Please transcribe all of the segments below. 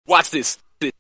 Watch this. Watch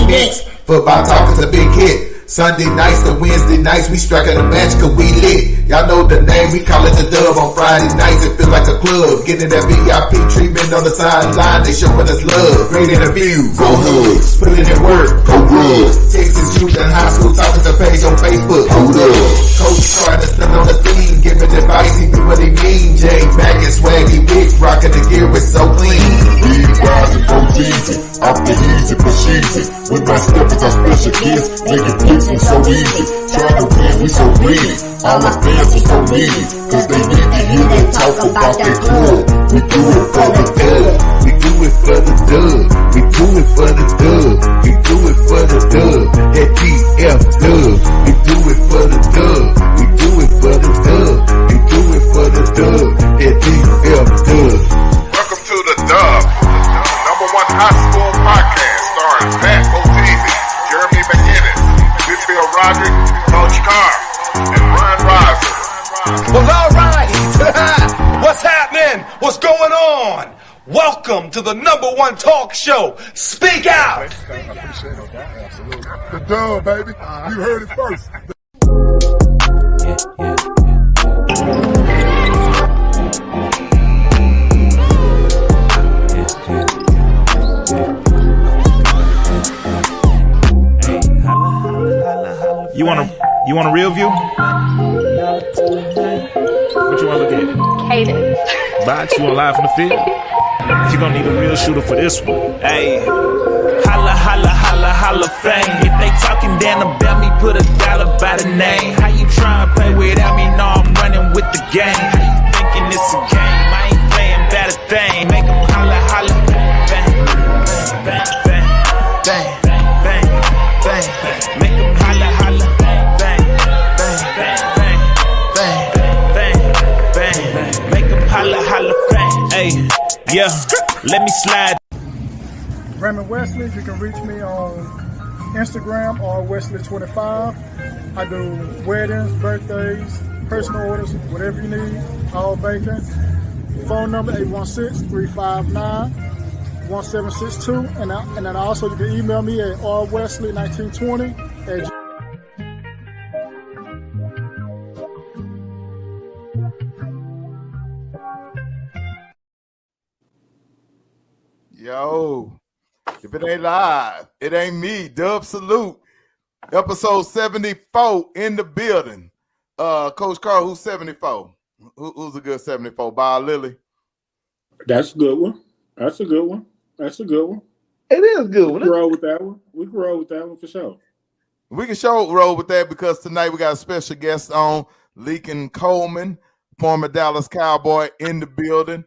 Next, football talk is a big hit. Sunday nights to Wednesday nights, we striking a match cause we lit. Y'all know the name, we call it the Dub. On Friday nights, it feel like a club. Getting that VIP treatment on the sideline, they showing us love. Great interviews, go hugs, put in work, go good. Texas youth and high school talking the page on Facebook, hold up. Coach Carter still on the team, giving advice, he do what he mean. Jay Mack and Swaggy Big, rocking the gear, it's so clean. Big guys and go easy, off the easy, push easy. With my steppers, our special kids, making blitz so easy. Trying to win, we so greedy. All our fans are so needy, cause they need to hear them talk about that club. We do it for the dub. We do it for the dub. We do it for the dub. We do it for the dub. That TF dub. We do it for the dub. We do it for the dub. We do it for the dub. That TF dub. Welcome to the Dub, number one high school podcast starring Pat O'Teasy, Jeremy McGinnis, Whitfield Roderick, Coach Carr, and Bryan Riser. Well, all right. What's happening? What's going on? Welcome to the number one talk show. Speak out. The Dub, baby. You heard it first. You want a real view? What you want to look at? Cadence. Box, you want live from the field? You gonna need a real shooter for this one. Hey, holla, holla, holla, holla fame. If they talking down about me, put $1 by the name. How you trying to play without me? No, I'm running with the game. How you thinking it's a game? I ain't playing about a thing. Make them holla, holla, bang, bang, bang, bang, bang, bang, bang. Make them holla, holla, bang, bang, bang, bang, bang, bang, bang. Make them holla, holla, bang. Hey, yeah, let me slide. Raymond Wesley, you can reach me on Instagram or Wesley25. I do weddings, birthdays, personal orders, whatever you need, all bacon. Phone number 816-359-1762. And then also you can email me at rwesley1920 at Yo, if it ain't live, it ain't me. Dub Salute. Episode 74 in the building. Coach Carr, who's 74? Who's a good 74? Bob Lilly. That's a good one. That's a good one. That's a good one. It is a good one. We can roll with that one. We can roll with that one for sure. We can roll with that because tonight we got a special guest on, Lincoln Coleman, former Dallas Cowboy in the building.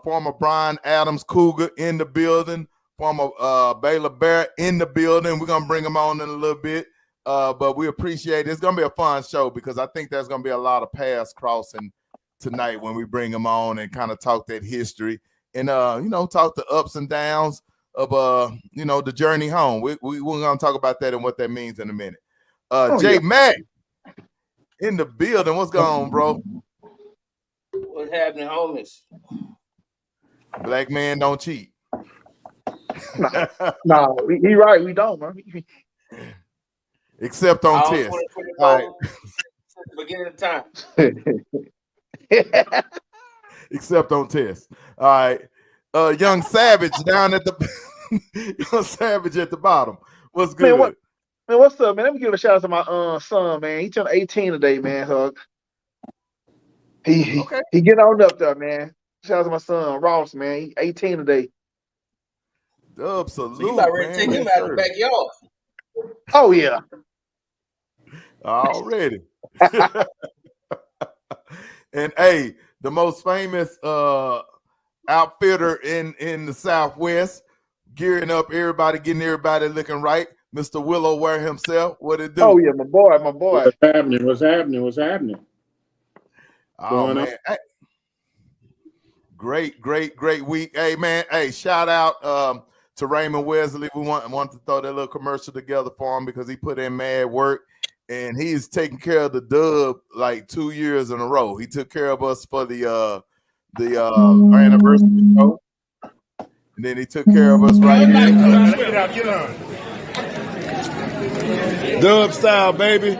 Former Bryan Adams Cougar in the building, former Baylor Bear in the building. We're going to him on in a little bit, but we appreciate it. It's going to be a fun show because I think there's going to be a lot of paths crossing tonight when we bring him on and kind of talk that history and, talk the ups and downs of, the journey home. We're going to talk about that and what that means in a minute. Jay Mack in the building. What's going on, bro? What's happening, homies? Black man don't cheat. No, he right. We don't, man. Except on test. All right. Beginning of time. Except on test. All right. Young Savage down at the Young Savage at the bottom. What's good? Man, what's up, man? Let me give a shout out to my son, man. He turned 18 today, man. Hug. He getting on up there, man. Shout out to my son, Ross, man. He 18 today. Absolutely. So you about ready to take him out of the backyard. Oh, yeah. Already. And, hey, the most famous outfitter in the Southwest, gearing up everybody, getting everybody looking right, Mr. Willow Ware himself. What it do? Oh, yeah, my boy. What's happening? Oh, man. Hey. Great week. Hey, man. Hey, shout out to Raymond Wesley. We want to throw that little commercial together for him because he put in mad work, and he's taking care of the Dub like 2 years in a row. He took care of us for the our anniversary show. And then he took care of us right here. Dub style, baby.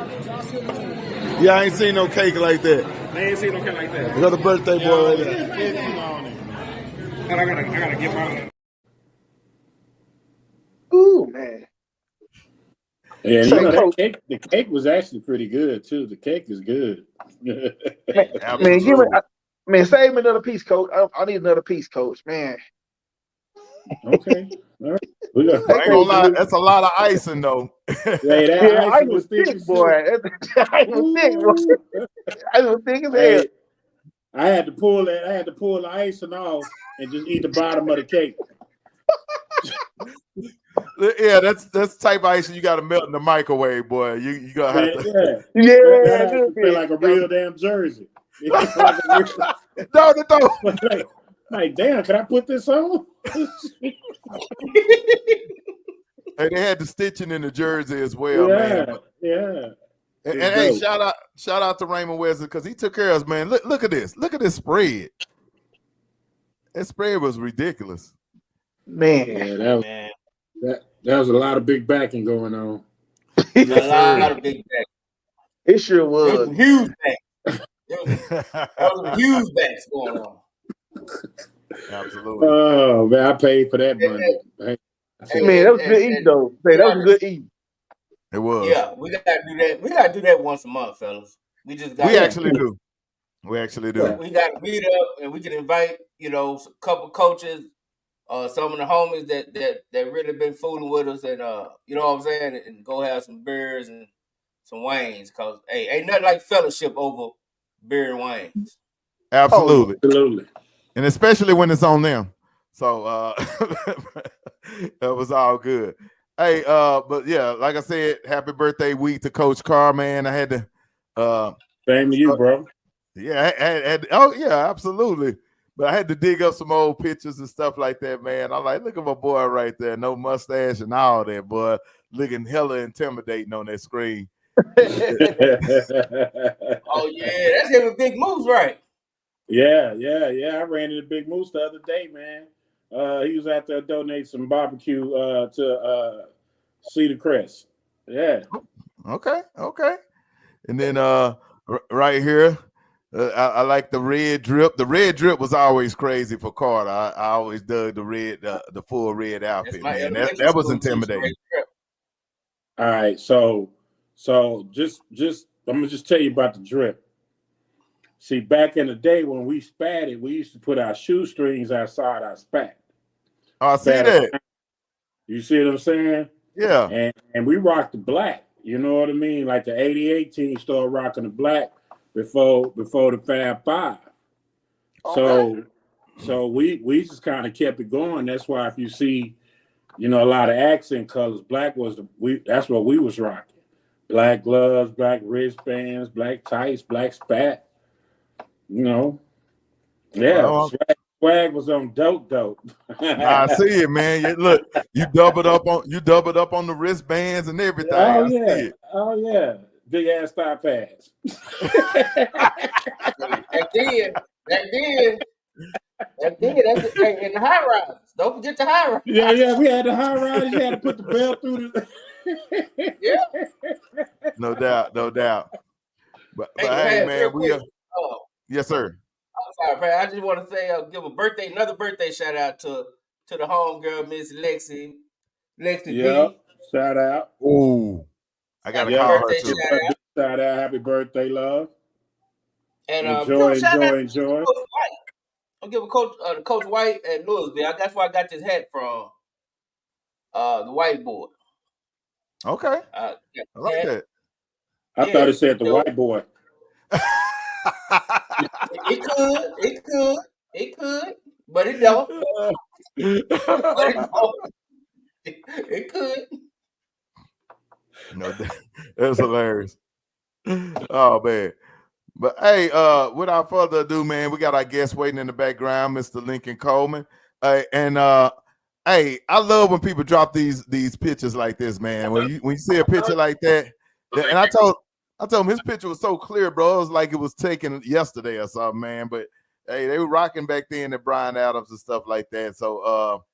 Yeah, I ain't seen no cake like that. I ain't seen no cake like that. Another birthday boy right there. And I gotta get my. Ooh, man. Yeah, you know that cake. The cake was actually pretty good too. The cake is good. Man, save me another piece, coach. I need another piece, coach. Man. Okay. All right. I ain't gonna lie, that's a lot of icing though. I was thick, boy. I was thick, boy. I was thick as hell. I had to pull the icing off and just eat the bottom of the cake. Yeah, that's the type of icing you got to melt in the microwave, boy. You gotta have to. Yeah, that feel like a real damn jersey. No. Like, damn, can I put this on? Hey, they had the stitching in the jersey as well, man. Yeah. And hey, shout out to Raymond Wesley because he took care of us, man. Look at this. Look at this spread. That spread was ridiculous. Man. Yeah, that was a lot of big backing going on. A lot of big backs. It sure was. There was some huge backs. There was some huge backs going on. Absolutely. Oh man, I paid for that Monday. Man, that was good eating though. Man, that was good eating. It was. Yeah, we gotta do that. We gotta do that once a month, fellas. We actually do. We actually do. We gotta meet up and we can invite, a couple coaches, some of the homies that really been fooling with us, and you know what I'm saying, and go have some beers and some wings, cause hey, ain't nothing like fellowship over beer and wings. Absolutely. Absolutely. And especially when it's on them. So that was all good. Hey, but yeah, like I said, happy birthday week to Coach Carr, man. I had to same to you, bro. Yeah, absolutely. But I had to dig up some old pictures and stuff like that, man. I'm like, look at my boy right there, no mustache and all that, boy, looking hella intimidating on that screen. Oh yeah, that's him with Big Moose, right? Yeah. I ran into Big Moose the other day, man. He was out there donating some barbecue to Cedar Crest. Yeah. Okay. And then right here, I like the red drip. The red drip was always crazy for Carter. I always dug the full red outfit, man. That was intimidating. All right, so just I'm gonna just tell you about the drip. See, back in the day when we spatted, we used to put our shoestrings outside our spat. Oh, I see that. You see what I'm saying? Yeah. And we rocked the black. You know what I mean? Like the 88 team started rocking the black before the Fab Five. Okay. So we just kind of kept it going. That's why if you see, a lot of accent colors, black was that's what we was rocking. Black gloves, black wristbands, black tights, black spat. Yeah. Swag was on dope. I see it, man. Look, you doubled up on the wristbands and everything. Oh yeah. Big ass thigh pads. Back then, that's it. And the high rise. Don't forget the high rise. Yeah, we had the high rise. You had to put the belt through the. Yeah. No doubt. But hey man, yes, sir. I'm sorry, man. I just want to say, give another birthday shout out to the homegirl, Miss Lexi. Yeah, B. Shout out. Ooh, I got to call her too. Shout out, happy birthday, love. And enjoy. I'll give a Coach White at Louisville. That's where I got this hat from. The whiteboard. Okay. I like that. I thought it said the white boy. It could, but it don't. It could. No, that's hilarious. Oh man. But hey, without further ado, man, we got our guest waiting in the background, Mr. Lincoln Coleman. Hey, I love when people drop these pictures like this, man. When you see a picture like that, and I told him his picture was so clear, bro. It was like it was taken yesterday or something, man. But Hey, they were rocking back then at Bryan Adams and stuff like that. So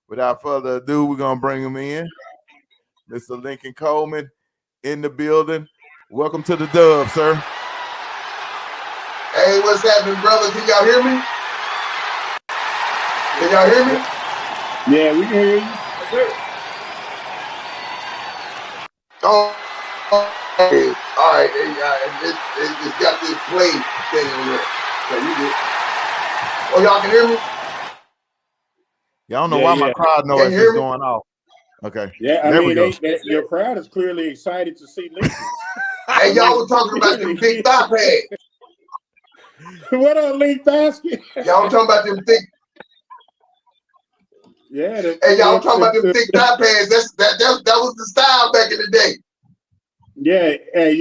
without further ado, we're gonna bring him in. Mr. Lincoln Coleman in the building. Welcome to the Dub, sir. Hey, what's happening, brother? Can y'all hear me? Can y'all hear me? Yeah, we can hear you. Oh, okay. All right. It's got this play thing on there. So you good. Oh, y'all can hear me? Y'all don't know why my crowd noise is going off. Okay. Yeah, I mean, your crowd is clearly excited to see Lincoln. Hey, y'all were talking about them thick thigh pads. What up, Link Basket? Y'all talking about them thick. Yeah. Hey, y'all talking about them thick thigh pads. That was the style back in the day. Yeah. Hey,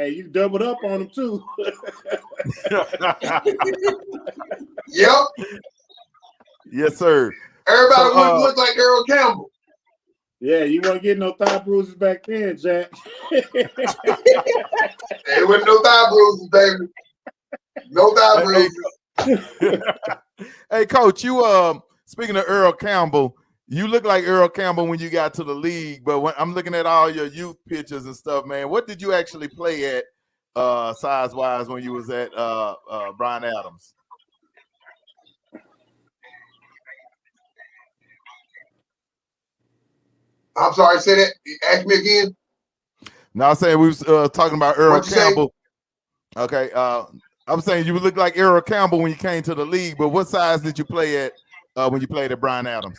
you doubled up on them too. Yep. Yes, sir. Everybody looked like Earl Campbell. Yeah, you weren't getting no thigh bruises back then, Jack. There wasn't no thigh bruises, baby. No thigh bruises. Hey, Coach, you speaking of Earl Campbell, you look like Earl Campbell when you got to the league. But when I'm looking at all your youth pictures and stuff, man, what did you actually play at size-wise when you was at Bryan Adams? I'm sorry, say that. Ask me again. No, I'm saying we was talking about Earl Campbell. Okay, I'm saying you look like Earl Campbell when you came to the league, but what size did you play at when you played at Bryan Adams?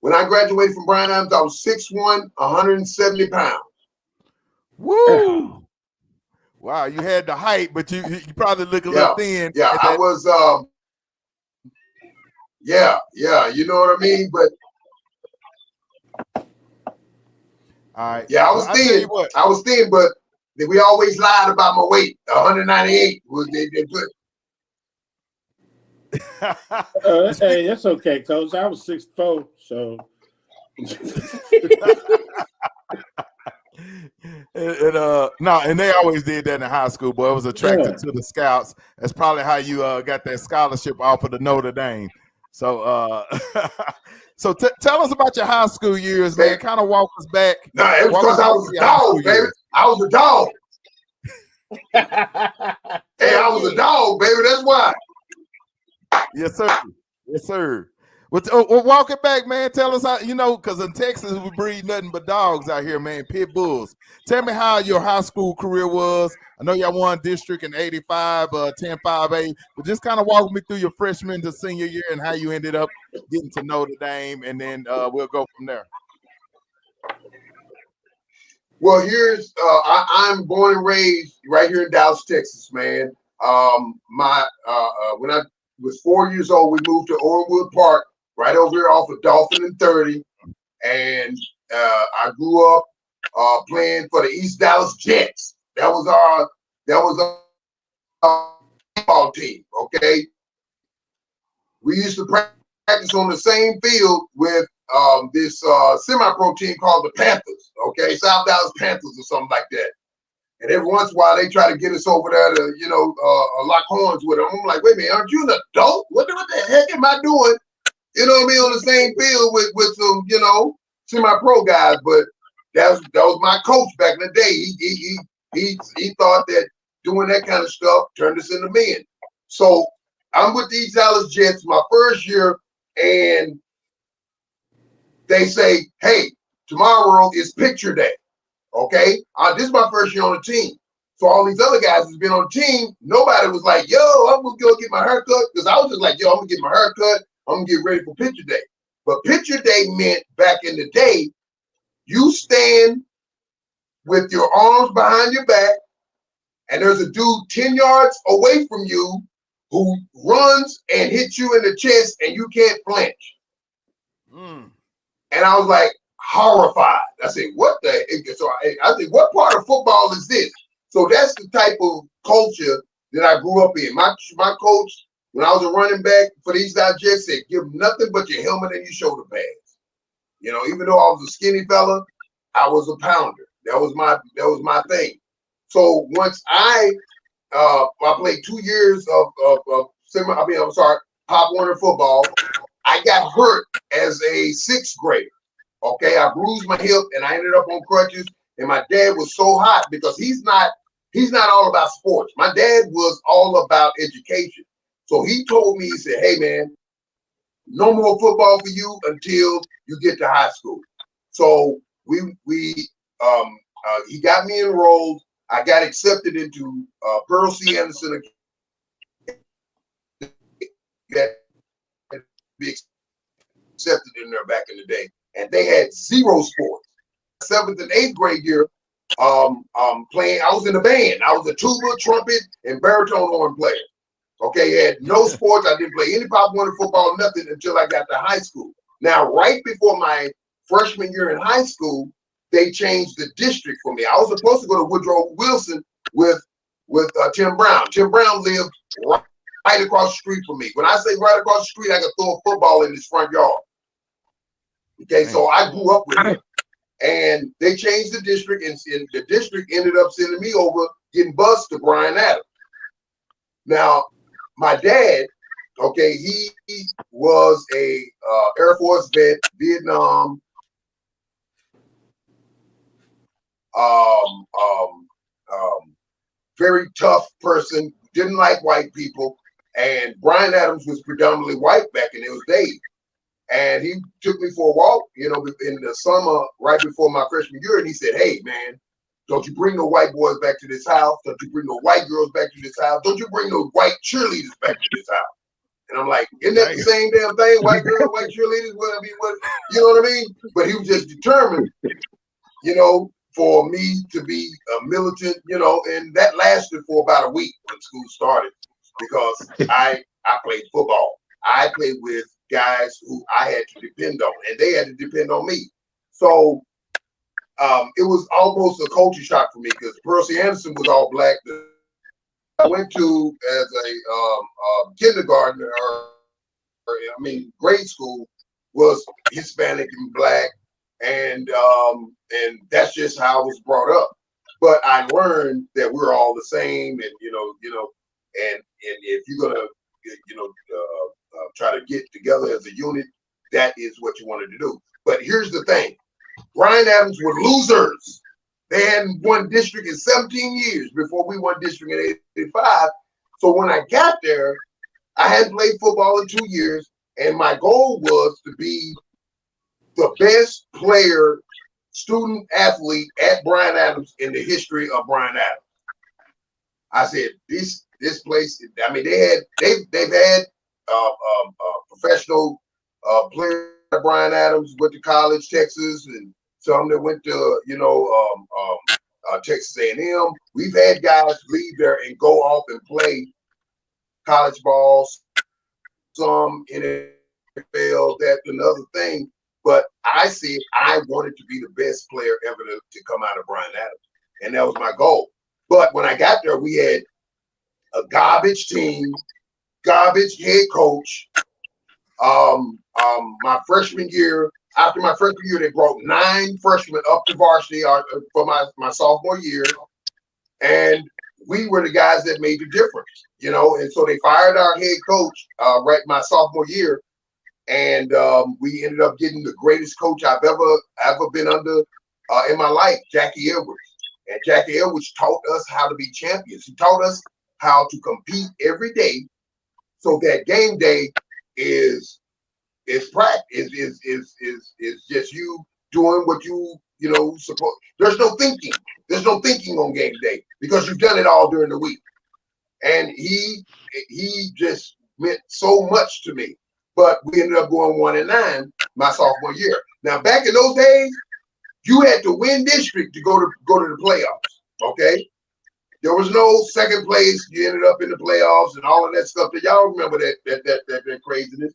When I graduated from Bryan Adams, I was 6'1", 170 pounds. Woo! Wow, you had the height, but you probably look a little thin. Yeah, I was. Yeah, you know what I mean. But all right, yeah, I was thin. I was thin, but we always lied about my weight. 198 was they put. Hey, that's okay, Coach. I was 6'4", so. And they always did that in high school, boy. I was attracted to the scouts. That's probably how you got that scholarship offer to Notre Dame. So so tell us about your high school years, man. Kind of walk us back. No, it was because I was a dog, baby. I was a dog. Hey, I was a dog, baby. That's why. Yes, sir. Yes, sir. Well, walk it back, man. Tell us how, because in Texas, we breed nothing but dogs out here, man, pit bulls. Tell me how your high school career was. I know y'all won district in 85, 10-5A, but just kind of walk me through your freshman to senior year and how you ended up getting to Notre Dame, and then we'll go from there. Well, here's I'm born and raised right here in Dallas, Texas, man. When I was 4 years old, we moved to Orenwood Park, right over here off of Dolphin and 30, and I grew up playing for the East Dallas Jets. That was our football team. Okay, we used to practice on the same field with this semi-pro team called the Panthers. Okay, South Dallas Panthers or something like that. And every once in a while, they try to get us over there to, lock horns with them. I'm like, wait a minute, aren't you an adult? What the heck am I doing? You know what I mean? On the same field with some, semi-pro guys. But that was my coach back in the day. He thought that doing that kind of stuff turned us into men. So I'm with these Dallas Jets my first year, and they say, hey, tomorrow is picture day. Okay, this is my first year on the team. So all these other guys who's been on the team, nobody was like, yo, I'm gonna go get my haircut. Because I was just like, yo, I'm gonna get my haircut. I'm gonna get ready for picture day. But picture day meant back in the day, you stand with your arms behind your back, and there's a dude 10 yards away from you who runs and hits you in the chest, and you can't flinch. And I was like, horrified. I said, what the heck? So I said, what part of football is this? So that's the type of culture that I grew up in. My coach, when I was a running back for these Jets, said, give nothing but your helmet and your shoulder pads. Even though I was a skinny fella, I was a pounder. That was my thing. So once I I played 2 years of Pop Warner football. I got hurt as a 6th grader. Okay, I bruised my hip and I ended up on crutches. And my dad was so hot because he's not all about sports. My dad was all about education. So he told me, he said, "Hey man, no more football for you until you get to high school." So he got me enrolled. I got accepted into Pearl C. Anderson. Be accepted in there back in the day, and they had 0 sports. 7th and 8th grade year, playing. I was in a band. I was a tuba, trumpet, and baritone horn player. Okay, had no sports. I didn't play any Pop Warner football, nothing until I got to high school. Now, right before my freshman year in high school, they changed the district for me. I was supposed to go to Woodrow Wilson with Tim Brown. Tim Brown lived right across the street from me. When I say right across the street, I could throw a football in his front yard. Okay, so I grew up with him. And they changed the district, and the district ended up sending me over, getting bused to Bryan Adams. Now, my dad, okay, he was a Air Force vet, Vietnam, very tough person, didn't like white people, and Bryan Adams was predominantly white back in those days. And he took me for a walk, in the summer right before my freshman year, and he said, "Hey man, don't you bring no white boys back to this house? Don't you bring no white girls back to this house? Don't you bring no white cheerleaders back to this house?" And I'm like, "Isn't that the same damn thing? White girls, white cheerleaders, what you know what I mean?" But he was just determined, for me to be a militant, and that lasted for about a week when school started, because I played football. I played with guys who I had to depend on, and they had to depend on me. So it was almost a culture shock for me, because Pearl C. Anderson was all black. I went to as a kindergartner, grade school was Hispanic and black, and that's just how I was brought up. But I learned that we're all the same, and and if you're gonna try to get together as a unit, that is what you wanted to do. But here's the thing: Bryan Adams were losers. They hadn't won district in 17 years before we won district in 85. So when I got there, I hadn't played football in 2 years, and my goal was to be the best player, student athlete at Bryan Adams in the history of Bryan Adams. I said, this place. I mean, they've had professional players at Bryan Adams, went to college, Texas, and some that went to Texas A&M. We've had guys leave there and go off and play college ball, some NFL, that another thing. But I said I wanted to be the best player ever to come out of Bryan Adams, and that was my goal. But when I got there, we had a garbage team, garbage head coach. My freshman year, after my freshman year, they brought 9 freshmen up to varsity for my sophomore year, and we were the guys that made the difference, And so they fired our head coach right my sophomore year, and we ended up getting the greatest coach I've ever been under in my life, Jackie Edwards. And Jackie Edwards taught us how to be champions. He taught us how to compete every day, so that game day is practice, is just you doing what you suppose. There's no thinking. There's no thinking on game day, because you've done it all during the week. And he just meant so much to me. But we ended up going 1-9 my sophomore year. Now, back in those days, you had to win district to go to the playoffs. Okay, there was no second place. You ended up in the playoffs and all of that stuff. Y'all remember that craziness?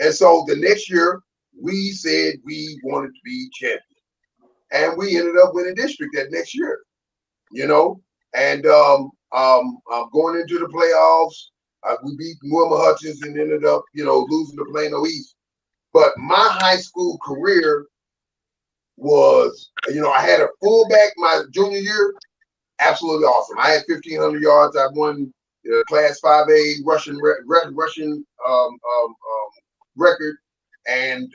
And so the next year, we said we wanted to be champions, and we ended up winning district that next year. And going into the playoffs, we beat Wilma Hutchins and ended up, losing to Plano East. But my high school career was, I had a fullback my junior year, absolutely awesome. I had 1,500 yards. I won Class 5A Russian record, and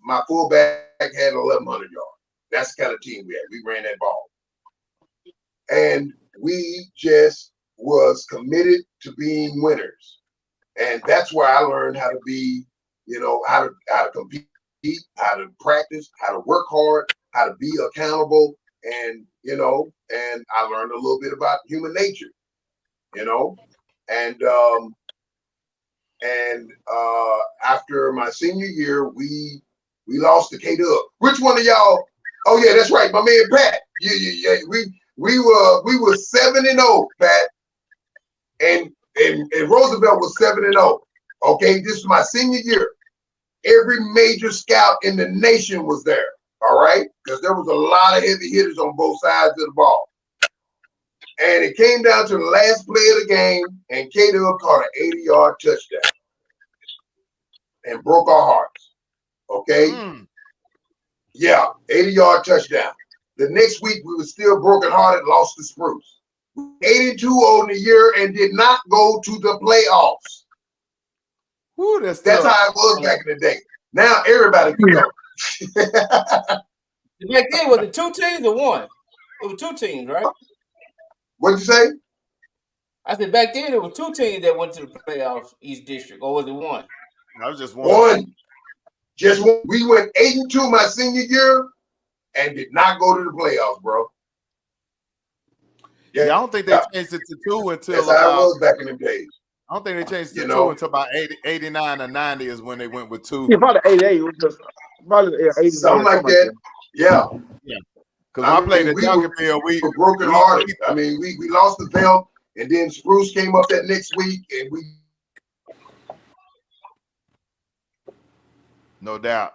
my fullback had 1,100 yards. That's the kind of team we had. We ran that ball, and we just was committed to being winners, and that's where I learned how to be, how to compete, how to practice, how to work hard, how to be accountable, and and I learned a little bit about human nature, and after my senior year, we lost to K-Dub. Which one of y'all? Oh yeah, that's right, my man Pat. Yeah. We were 7-0, Pat, and Roosevelt was 7-0. Okay, this is my senior year. Every major scout in the nation was there. All right, because there was a lot of heavy hitters on both sides of the ball. And it came down to the last play of the game, and K-Dub caught an 80-yard touchdown and broke our hearts. Okay? Yeah, 80-yard touchdown. The next week, we were still brokenhearted, lost to Spruce. 82 on the year and did not go to the playoffs. Ooh, that's how it was back in the day. Now everybody can go. Back then, was it 2 teams or 1? It was 2 teams, right? What'd you say? I said back then it was 2 teams that went to the playoffs, each district, or was it 1? I was just 1. One. Just 1. We went 8-2 my senior year and did not go to the playoffs, bro. Yeah, I don't think they changed it to 2 until that's how it was back in the days. I don't think they changed it to 2 until about 89 or 90 is when they went with 2. Yeah, probably 88. Probably 89. Something like that. Yeah. Because I played at Duncanville, we were broken hearted. I mean, we lost the belt, and then Spruce came up that next week, and we. No doubt.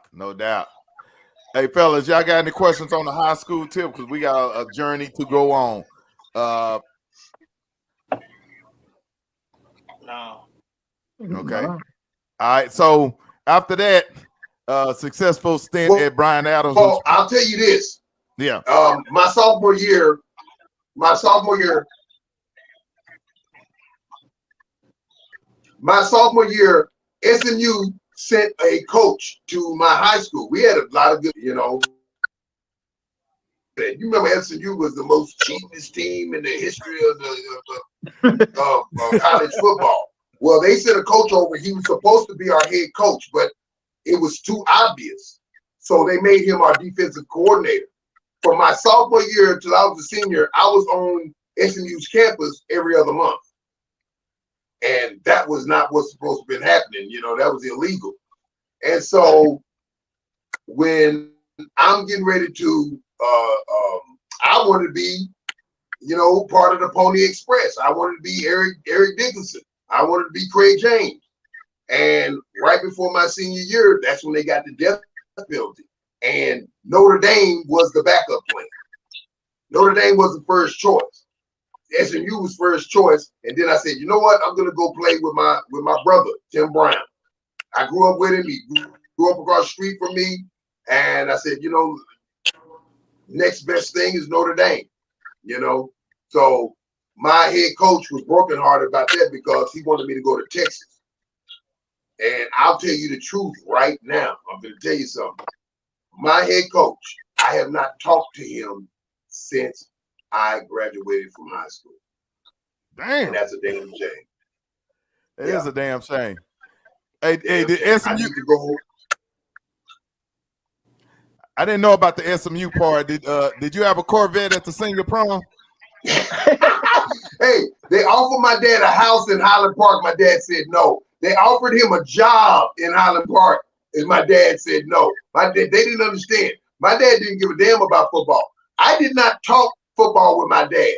Hey, fellas, y'all got any questions on the high school tip? Because we got a journey to go on. No. Okay. All right. So after that, successful stint at Bryan Adams. Well, I'll tell you this. Yeah. My sophomore year, SMU sent a coach to my high school. We had a lot of good, You remember SMU was the most cheapest team in the history of the college football. Well, they sent a coach over. He was supposed to be our head coach, but it was too obvious. So they made him our defensive coordinator. From my sophomore year till I was a senior, I was on SMU's campus every other month. And that was not what's supposed to have been happening. That was illegal. And so when I'm getting ready to, I wanted to be, part of the Pony Express. I wanted to be Eric Dickinson. I wanted to be Craig James. And right before my senior year, that's when they got the death penalty. And Notre Dame was the backup plan. Notre Dame was the first choice. SMU was first choice. And then I said, you know what? I'm going to go play with my brother, Tim Bryan. I grew up with him. He grew up across the street from me. And I said, next best thing is Notre Dame. So my head coach was brokenhearted about that because he wanted me to go to Texas. And I'll tell you the truth right now. I'm going to tell you something. My head coach, I have not talked to him since I graduated from high school. Damn. And that's a damn shame. It is a damn shame. Hey, did SMU go? I didn't know about the SMU part. Did you have a Corvette at the senior prom? Hey, they offered my dad a house in Highland Park. My dad said no. They offered him a job in Highland Park, and my dad said no. They didn't understand. My dad didn't give a damn about football. I did not talk football with my dad.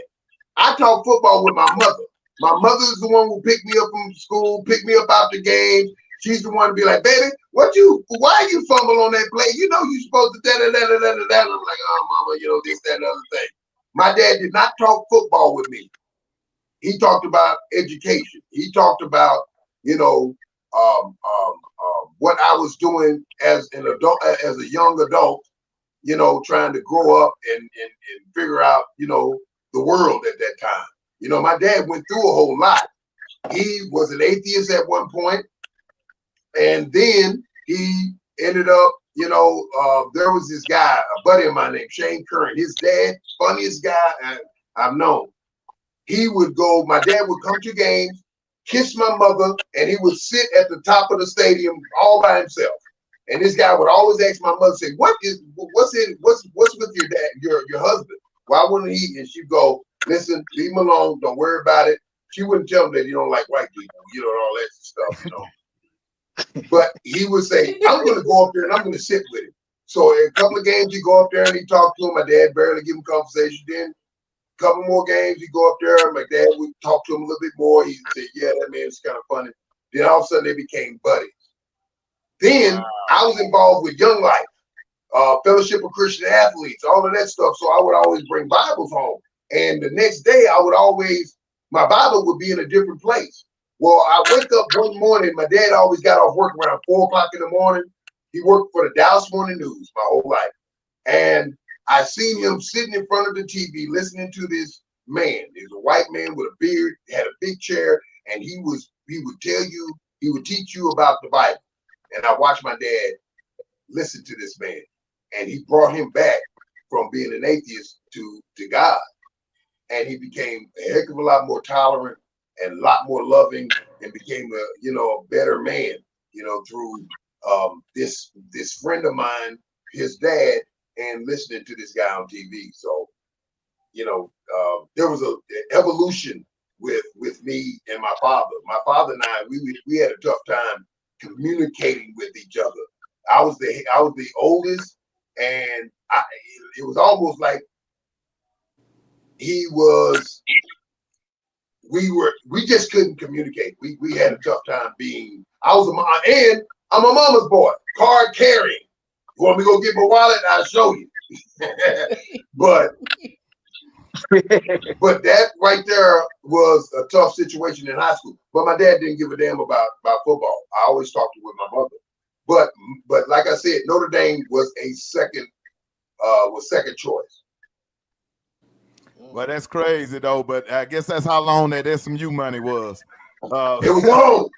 I talked football with my mother. My mother is the one who picked me up from school, picked me up after games. She's the one to be like, baby, why you fumble on that play? You're supposed to da-da-da-da-da-da. I'm like, oh, mama, this, that, and other thing. My dad did not talk football with me. He talked about education. He talked about, what I was doing as an adult, as a young adult, trying to grow up and figure out, the the world at that time. You know, my dad went through a whole lot. He was an atheist at one point, and then he ended up, you know, there was this guy, a buddy of mine named Shane Curran. His dad, funniest guy I've known. He would go, my dad would come to games, kiss my mother, and he would sit at the top of the stadium all by himself. And this guy would always ask my mother, say, what's with your dad, your husband? Why wouldn't he? And she'd go, listen, leave him alone, don't worry about it. She wouldn't tell him that you don't like white people, you know, and all that stuff, you know. But he would say, I'm going to go up there and I'm going to sit with him. So a couple of games, he'd go up there and he'd talk to him. My dad barely give him conversation. Then a couple more games, he'd go up there and my dad would talk to him a little bit more. He'd say, yeah, that man's kind of funny. Then all of a sudden they became buddies. Then I was involved with Young Life, Fellowship of Christian Athletes, all of that stuff. So I would always bring Bibles home. And the next day I would always, my Bible would be in a different place. Well, I wake up one morning, my dad always got off work around 4 o'clock in the morning. He worked for the Dallas Morning News my whole life. And I seen him sitting in front of the TV listening to this man. He was a white man with a beard, had a big chair, and he would tell you, he would teach you about the Bible. And I watched my dad listen to this man. And he brought him back from being an atheist to God. And he became a heck of a lot more tolerant and a lot more loving, and became a better man, through this friend of mine, his dad, and listening to this guy on TV. So, there was an evolution with me and my father. My father and I, we had a tough time communicating with each other. I was the oldest, and it was almost like we just couldn't communicate. We had a tough time being. I'm a mama's boy, card carrying. You want me to go get my wallet? I'll show you. but that right there was a tough situation in high school. But my dad didn't give a damn about football. I always talked with my mother. But like I said, Notre Dame was second choice. Well, that's crazy though. But I guess that's how long that SMU money was. It was long.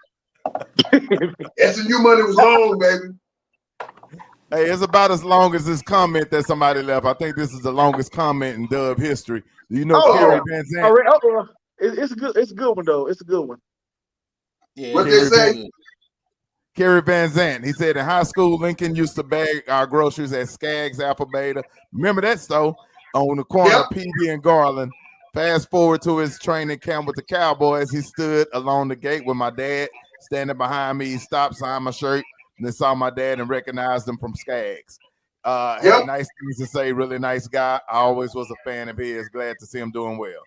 SMU money was long, baby. Hey, it's about as long as this comment that somebody left. I think this is the longest comment in Dub history. Do you know Kerry Van Zandt? It's a good one though. It's a good one. Yeah, what they say? Kerry Van Zandt. He said in high school, Lincoln used to bag our groceries at Skaggs, Alpha Beta. Remember that store on the corner of PD and Garland. Fast forward to his training camp with the Cowboys. He stood along the gate with my dad standing behind me. He stopped, signed my shirt, and then saw my dad and recognized him from Skaggs. Had nice things to say, really nice guy. I always was a fan of his. Glad to see him doing well.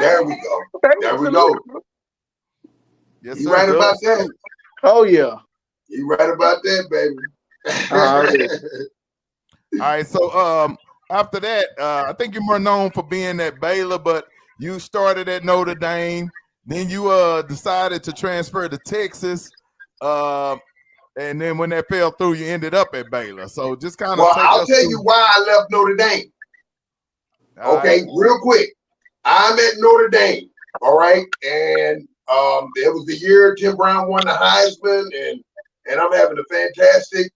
There we go. There we go. Yes, you sir, right about that. Oh, yeah. You right about that, baby. All right, so after that, I think you're more known for being at Baylor, but you started at Notre Dame. Then you decided to transfer to Texas. And then when that fell through, you ended up at Baylor. So just kind of I'll tell you why I left Notre Dame. Okay, real quick. I'm at Notre Dame, all right? And it was the year Tim Brown won the Heisman, and I'm having a fantastic,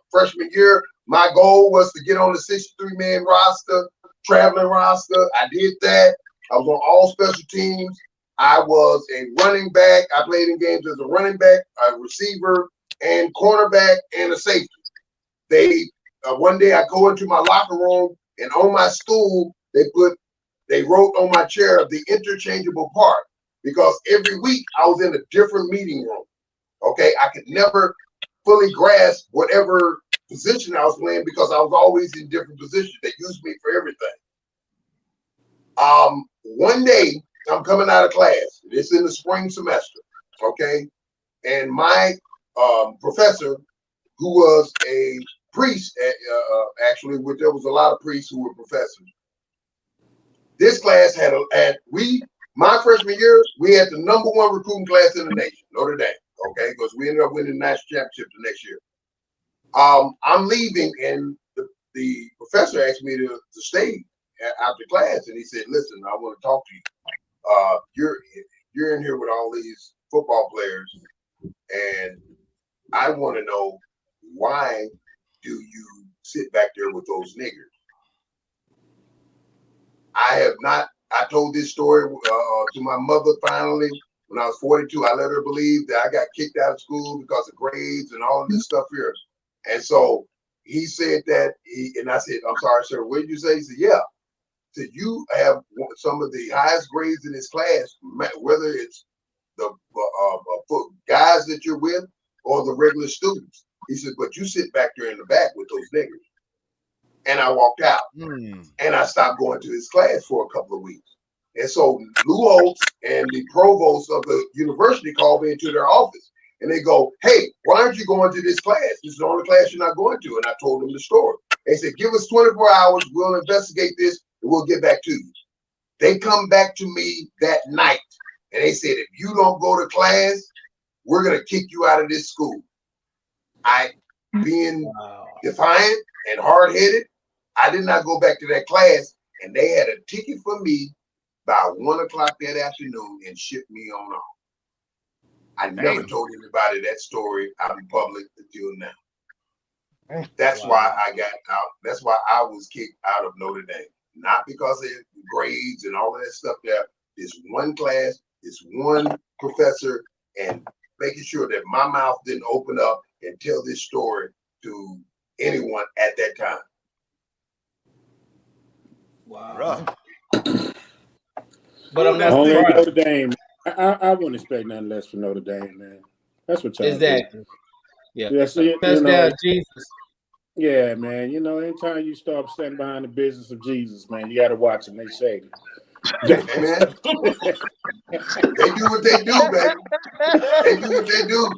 freshman year. My goal was to get on the 63-man roster, traveling roster. I did that. I was on all special teams. I was a running back. I played in games as a running back, a receiver, and cornerback, and a safety. One day I go into my locker room, and on my stool, they wrote on my chair the interchangeable part, because every week I was in a different meeting room. Okay, I could never fully grasp whatever position I was playing because I was always in different positions. They used me for everything. One day I'm coming out of class. It's in the spring semester, okay? And my professor, who was a priest, actually, there was a lot of priests who were professors. This class my freshman year, we had the #1 recruiting class in the nation, Notre Dame, okay? Because we ended up winning the national championship the next year. I'm leaving, and the professor asked me to stay after class, and he said, "Listen, I want to talk to you. You're in here with all these football players, and I want to know why do you sit back there with those niggers?" I have not. I told this story to my mother finally when I was 42. I let her believe that I got kicked out of school because of grades and all of this stuff here. And so he said that, and I said, "I'm sorry, sir. What did you say?" He said, "Yeah." He said, "You have some of the highest grades in this class, whether it's the guys that you're with or the regular students." He said, "But you sit back there in the back with those niggers." And I walked out, and I stopped going to this class for a couple of weeks. And so Lou Holtz and the provost of the university called me into their office, and they go, "Hey, why aren't you going to this class? This is the only class you're not going to." And I told them the story. They said, "Give us 24 hours. We'll investigate this, and we'll get back to you." They come back to me that night, and they said, "If you don't go to class, we're going to kick you out of this school." Being defiant and hard-headed, I did not go back to that class, and they had a ticket for me by 1 o'clock that afternoon and shipped me on off. I never told anybody that story out in public until now. That's why I got out. That's why I was kicked out of Notre Dame. Not because of grades and all of that stuff there. This one class, this one professor, and making sure that my mouth didn't open up and tell this story to anyone at that time. Wow. But I'm not only surprised. Notre Dame. I wouldn't expect nothing less from Notre Dame, man. That's what y'all Exactly. do. Yeah. Touchdown, Jesus. Yeah, man. You know, anytime you start standing behind the business of Jesus, man, you got to watch them. They shady. Amen. They do what they do, baby. They do what they do.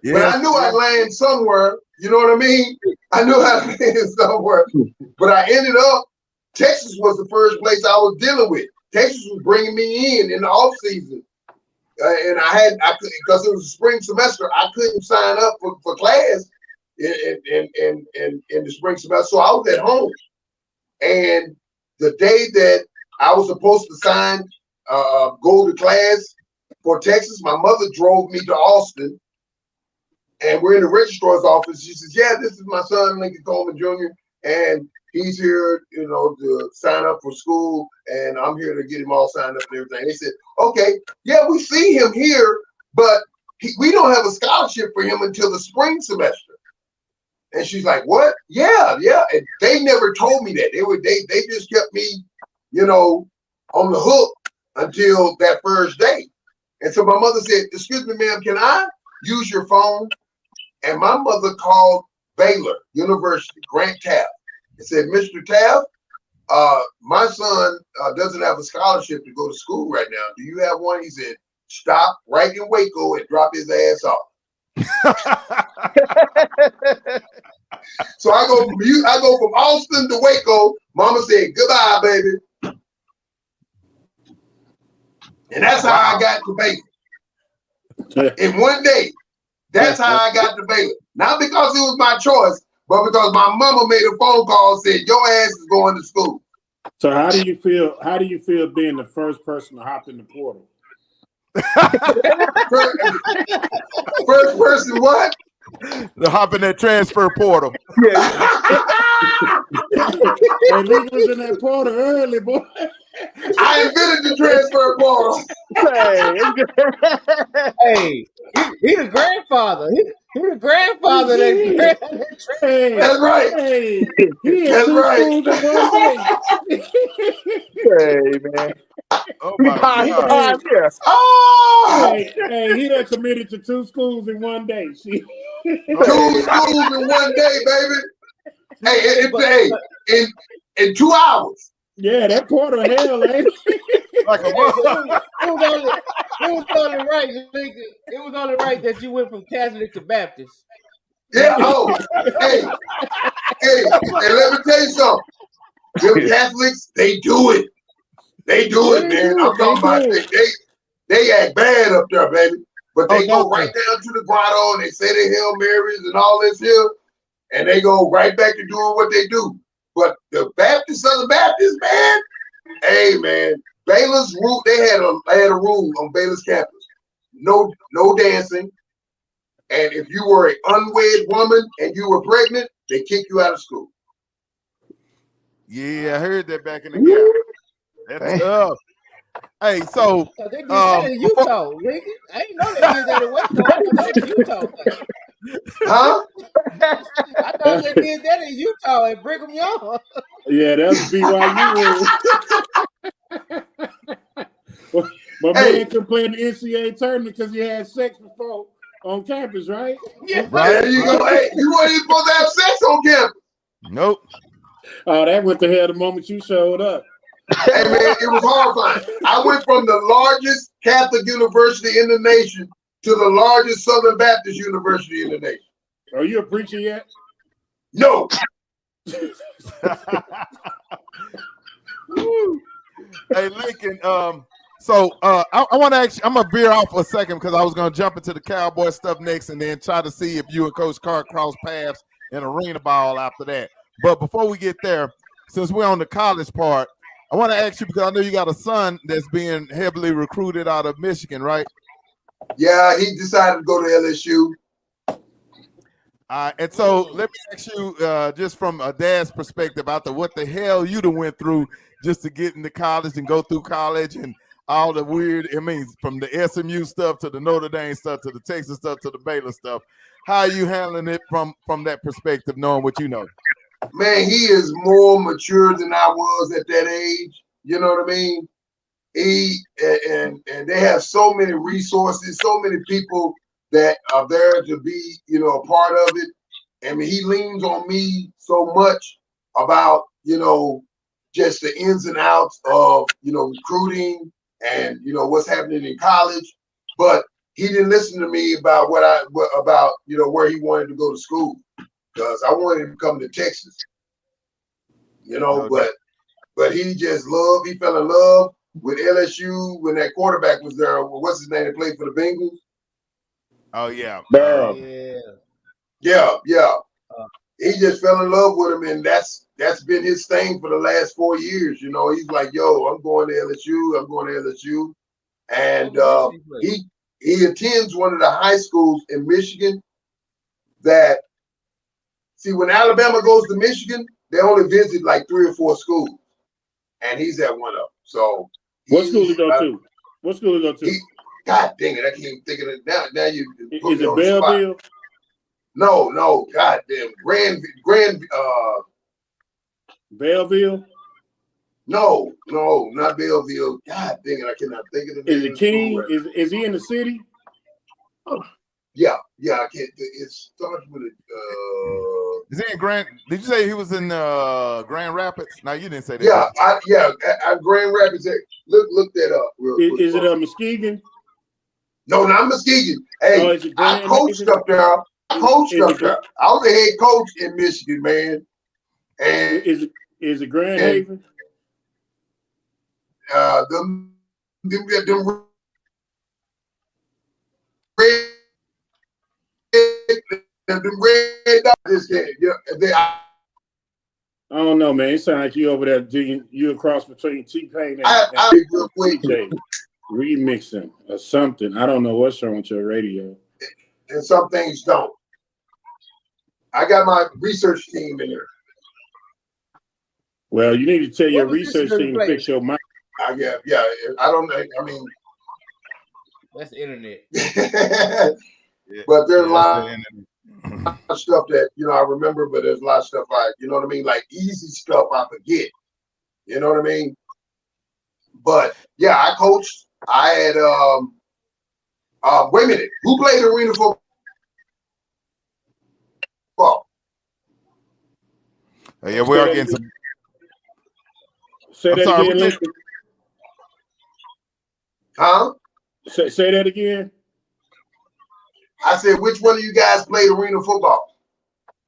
Yes. But I knew I'd land somewhere. You know what I mean? I knew I'd land somewhere. But I ended up, Texas was the first place I was dealing with. Texas was bringing me in the off season. And because it was a spring semester, I couldn't sign up for class in the spring semester. So I was at home. And the day that I was supposed to go to class for Texas, my mother drove me to Austin. And we're in the registrar's office. She says, "Yeah, this is my son, Lincoln Coleman Jr., and he's here, to sign up for school, and I'm here to get him all signed up and everything." They said, "Okay, yeah, we see him here, but we don't have a scholarship for him until the spring semester." And she's like, "What? Yeah." And they never told me that. They just kept me, on the hook until that first day. And so my mother said, "Excuse me, ma'am, can I use your phone?" And my mother called Baylor University, Grant Taft, and said, "Mr. Taft, my son doesn't have a scholarship to go to school right now. Do you have one?" He said, "Stop right in Waco and drop his ass off." So I go from Austin to Waco. Mama said, "Goodbye, baby." And that's how I got to Baylor. In one day. That's how I got to Baylor. Not because it was my choice, but because my mama made a phone call and said, "Your ass is going to school." So how do you feel? How do you feel being the first person to hop in the portal? First person what? To hop in that transfer portal. Yeah. Hey, Luke was in that portal early, boy. I invented the transfer portal. Hey, he the grandfather. He the grandfather. That's right. Hey, that's right. Hey, man. Oh my God. Oh! Hey, he done committed to 2 schools in one day. See? 2 schools in one day, baby. Hey, in 2 hours. Yeah, that portal hell, ain't it? Like a it was only right. It was only right that you went from Catholic to Baptist. Yeah. Oh, hey, and let me tell you something. Them Catholics, they do it. They do it, man. I'm talking about they act bad up there, baby. But they go right down to the grotto and they say their Hail Marys and all this here, and they go right back to doing what they do. But the Baptist, Southern Baptist, man, hey man, Baylor's rule. They had a rule on Baylor's campus: no dancing, and if you were an unwed woman and you were pregnant, they kick you out of school. Yeah, I heard that back in the gap. That's tough. Hey, so they did that in Utah, Ricky. I didn't know they did that in West Coast. That was Utah. Huh? I thought they did that in Utah at Brigham Young. Yeah, that's BYU. My man can play in the NCAA tournament because he had sex before on campus, right? Yeah, right. There you go. Hey, you weren't even supposed to have sex on campus. Nope. Oh, that went to hell the moment you showed up. Hey man, it was horrifying. I went from the largest Catholic university in the nation to the largest Southern Baptist university in the nation. Are you a preacher yet? No. Hey, Lincoln. So I want to ask you, I'm gonna veer off for a second because I was gonna jump into the Cowboy stuff next, and then try to see if you and Coach Carr cross paths in arena ball after that. But before we get there, since we're on the college part, I want to ask you because I know you got a son that's being heavily recruited out of Michigan, right? Yeah, he decided to go to LSU. And so let me ask you, just from a dad's perspective, out what the hell you done went through just to get into college and go through college and all the weird, I mean, from the SMU stuff to the Notre Dame stuff to the Texas stuff to the Baylor stuff. How are you handling it from that perspective, knowing what you know? Man, he is more mature than I was at that age. You know what I mean? He and they have so many resources, so many people that are there to be, you know, a part of it. I mean, he leans on me so much about, you know, just the ins and outs of, you know, recruiting and, you know, what's happening in college. But he didn't listen to me about about, you know, where he wanted to go to school, because I wanted him to come to Texas, you know, Okay. but he fell in love with LSU when that quarterback was there. What's his name that played for the Bengals? Oh yeah. Barrel. Yeah. He just fell in love with him, and that's been his thing for the last 4 years. You know, he's like, yo, I'm going to LSU. I'm going to LSU. And he attends one of the high schools in Michigan that, see, when Alabama goes to Michigan, they only visit like 3 or 4 schools. And he's at one of them. So what school you go to? What school you go to? God dang it, I can't think of it now. Now you put Is me it on the spot. Belleville? No, God damn, Grand Belleville? No, not Belleville. God dang it, I cannot think of the name. Is it King? Is he in the city? Yeah, I can't. It starts with Is he in Grand? Did you say he was in Grand Rapids? No, you didn't say that. Yeah, I Grand Rapids. Look that up real quick. Is it Muskegon? No, not Muskegon. Hey, I coached up there. I was a head coach in Michigan, man. And is it Grand Haven? Them red dots. I don't know, man. It sounds like you over there you a cross between T-Pain and DJ remixing or something. I don't know what's wrong with your radio. And some things don't. I got my research team in there. Well, you need to tell your research team to fix your mic. Yeah. I don't know. I mean, that's the internet. But there's a lot of stuff that, you know, I remember, but there's a lot of stuff you know what I mean? Like easy stuff I forget. You know what I mean? But yeah, I coached. I had wait a minute. Who played arena football? Yeah, we are getting some. Say that again, Lincoln. Huh? Say that again. I said, which one of you guys played arena football?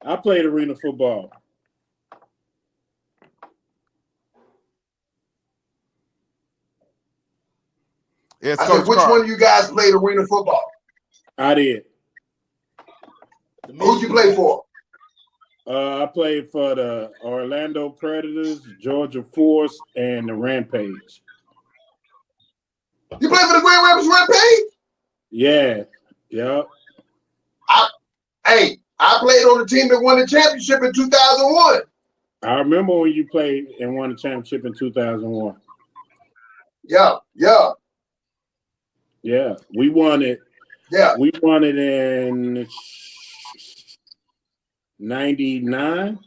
I played arena football. Yes, I said, which one of you guys played arena football? I did. Who'd you play for? I played for the Orlando Predators, Georgia Force, and the Rampage. You played for the Grand Rapids Rampage? Yeah. Yep. I played on the team that won the championship in 2001. I remember when you played and won the championship in 2001. Yeah. We won it. Yeah. We won it in 99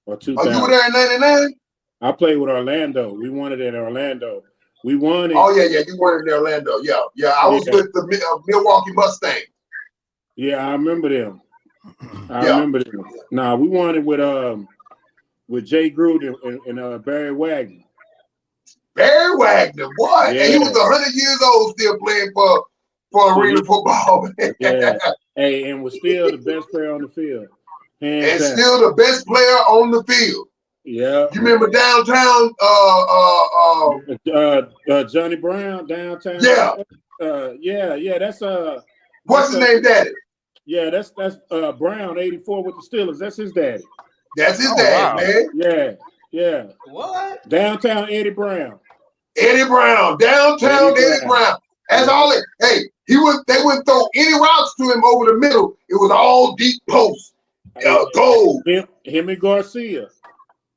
or 2000. Oh, you were there in 99? I played with Orlando. We won it in Orlando. We won it. Oh, yeah. You won it in Orlando. Yeah. I was with the Milwaukee Mustangs. Yeah, I remember them. Remember them. Nah, we won it with Jay Gruden and Barry Wagner. Barry Wagner, boy. Yeah. And he was 100 years old still playing for arena football. Yeah. Hey, and was still the best player on the field. And still the best player on the field. Yeah. You remember downtown Johnny Brown downtown? Yeah. Yeah, that's what's his name, daddy? Yeah, that's Brown, 84 with the Steelers. That's his daddy. That's his dad, man. Yeah. What? Downtown Eddie Brown. Eddie Brown. Downtown Eddie Brown. That's all it. Hey, they wouldn't throw any routes to him over the middle. It was all deep posts. Gold. Him and Garcia.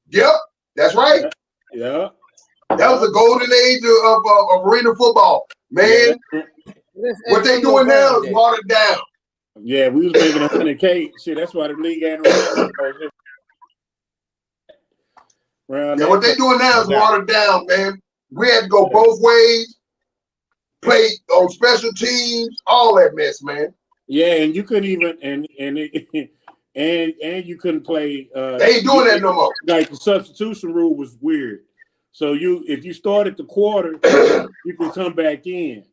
Yep, that's right. Yeah. That was the golden age of arena football. Man, what they doing now is watered down. Yeah, we was making 100K. Shit, that's why the league ain't around. What they doing now is watered down, man. We had to go both ways, play on special teams, all that mess, man. Yeah, and you couldn't even and you couldn't play. They ain't doing that no more. Like the substitution rule was weird. So if you started the quarter, you could come back in.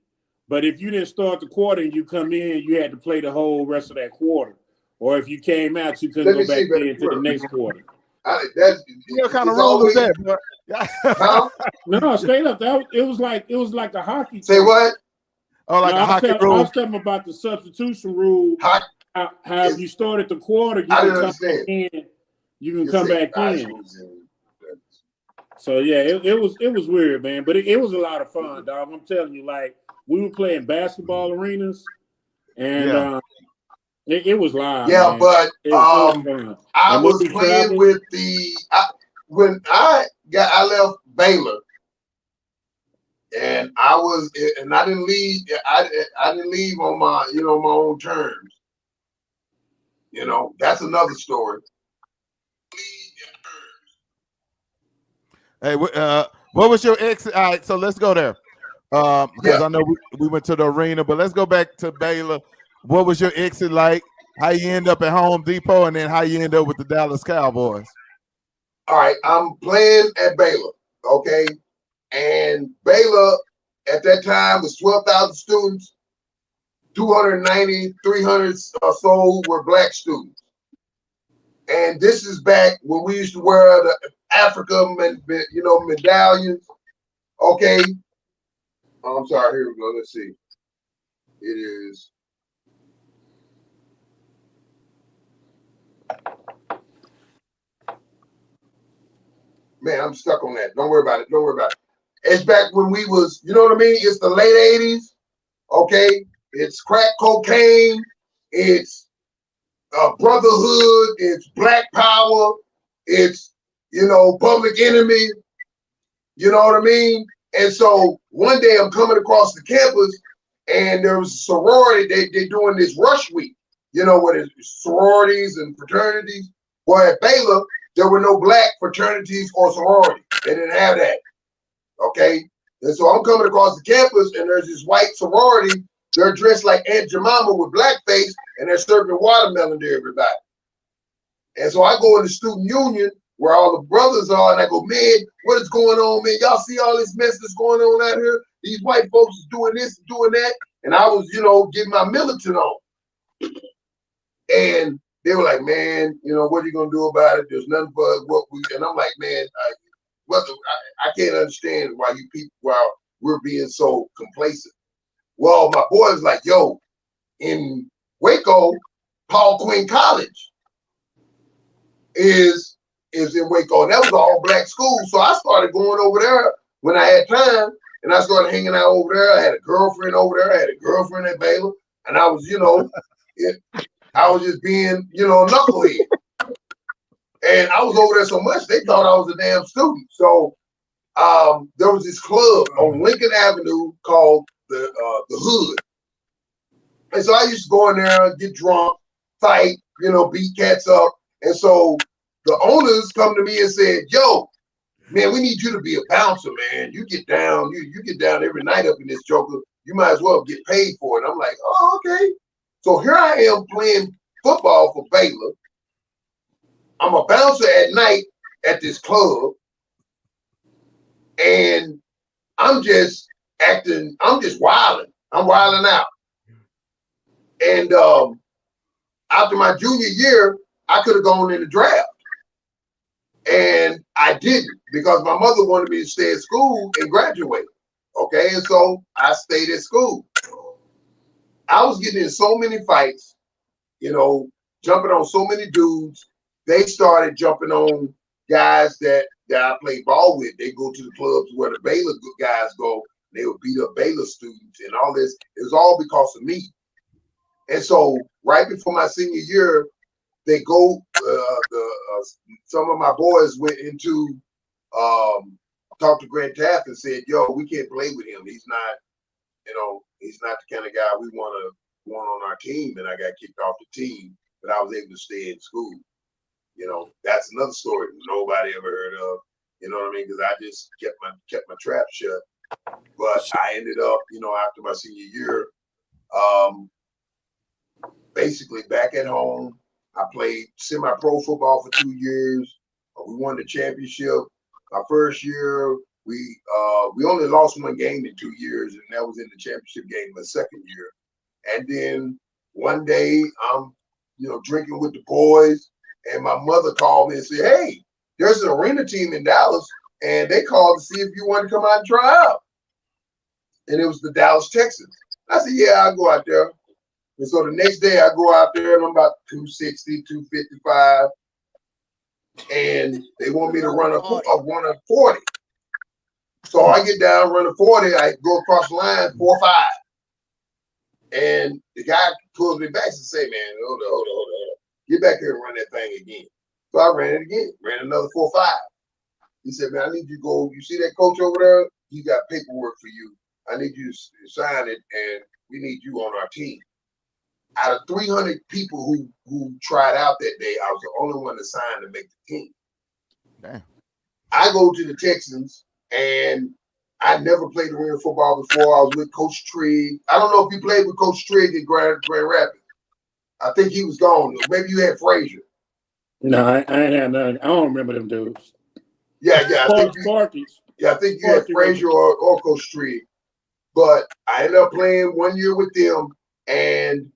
But if you didn't start the quarter and you come in, you had to play the whole rest of that quarter. Or if you came out, you couldn't go back into the next quarter. What kind of rule was that, bro? No, straight up. It was like a hockey. Say what? Oh, like a hockey rule. I was talking about the substitution rule. How if you started the quarter, you can come back in. You can come back in. So yeah, it was weird, man. But it was a lot of fun, dog. I'm telling you, like we were playing basketball arenas, and it was live. Yeah, man. but I was playing with when I left Baylor, and I didn't leave. I didn't leave on my my own terms. That's another story. Hey, what was your exit? All right, so let's go there. Because I know we went to the arena, but let's go back to Baylor. What was your exit like? How you end up at Home Depot, and then how you end up with the Dallas Cowboys? All right, I'm playing at Baylor, okay? And Baylor at that time was 12,000 students. 290, 300 or so were black students. And this is back when we used to wear the Africa, medallions. Okay. Oh, I'm sorry. Here we go. Let's see. It is. Man, I'm stuck on that. Don't worry about it. It's back when we was, you know what I mean? It's the late 80s. Okay. It's crack cocaine. It's brotherhood. It's black power. It's, Public Enemy. You know what I mean? And so one day I'm coming across the campus and there was a sorority. They're doing this rush week, with sororities and fraternities. Well, at Baylor, there were no black fraternities or sororities. They didn't have that. Okay? And so I'm coming across the campus and there's this white sorority. They're dressed like Aunt Jemima with blackface and they're serving watermelon to everybody. And so I go in the student union where all the brothers are, and I go, man, what is going on, man? Y'all see all this mess that's going on out here? These white folks is doing this and doing that. And I was, getting my militant on. And they were like, man, what are you going to do about it? There's nothing but what we, and I'm like, man, I can't understand why we're being so complacent. Well, my boy was like, yo, in Waco, Paul Quinn College, is in Waco. And that was an all-black school. So I started going over there when I had time, and I started hanging out over there. I had a girlfriend over there. I had a girlfriend at Baylor. And I was, I was just being, knucklehead. And I was over there so much, they thought I was a damn student. So there was this club on Lincoln Avenue called the Hood. And so I used to go in there, get drunk, fight, beat cats up. And so the owners come to me and said, yo, man, we need you to be a bouncer, man. You get down, you get down every night up in this joker. You might as well get paid for it. I'm like, oh, okay. So here I am playing football for Baylor. I'm a bouncer at night at this club. And I'm just wilding. I'm wilding out. And after my junior year, I could have gone in the draft. And I didn't because my mother wanted me to stay at school and graduate. Okay, and so I stayed at school. I was getting in so many fights, jumping on so many dudes. They started jumping on guys that I played ball with. They go to the clubs where the Baylor guys go. They would beat up Baylor students and all this. It was all because of me. And so right before my senior year, they go. Some of my boys went into talked to Grant Taft and said, "Yo, we can't play with him. He's not, he's not the kind of guy we want on our team." And I got kicked off the team, but I was able to stay in school. That's another story nobody ever heard of. You know what I mean? Because I just kept my trap shut. But I ended up, after my senior year, basically back at home. I played semi-pro football for 2 years. We won the championship. My first year, we only lost one game in 2 years, and that was in the championship game my second year. And then one day, I'm, drinking with the boys, and my mother called me and said, "Hey, there's an arena team in Dallas, and they called to see if you want to come out and try out." And it was the Dallas Texans. I said, "Yeah, I'll go out there." And so the next day I go out there and I'm about 260, 255. And they want me to run a 40. So I get down, run a 40. I go across the line, 4.5. And the guy pulls me back and say, "Man, hold on. Get back here and run that thing again." So I ran it again, ran another 4.5. He said, "Man, I need you to go. You see that coach over there? He got paperwork for you. I need you to sign it, and we need you on our team." Out of 300 people who tried out that day, I was the only one to sign to make the team. Damn. I go to the Texans, and I never played arena football before. I was with Coach Trigg. I don't know if you played with Coach Trigg in Grand Rapids. I think he was gone. Maybe you had Frazier. No, I ain't had none. I don't remember them dudes. Yeah. I think you had Frazier or Coach Trigg. But I ended up playing 1 year with them, and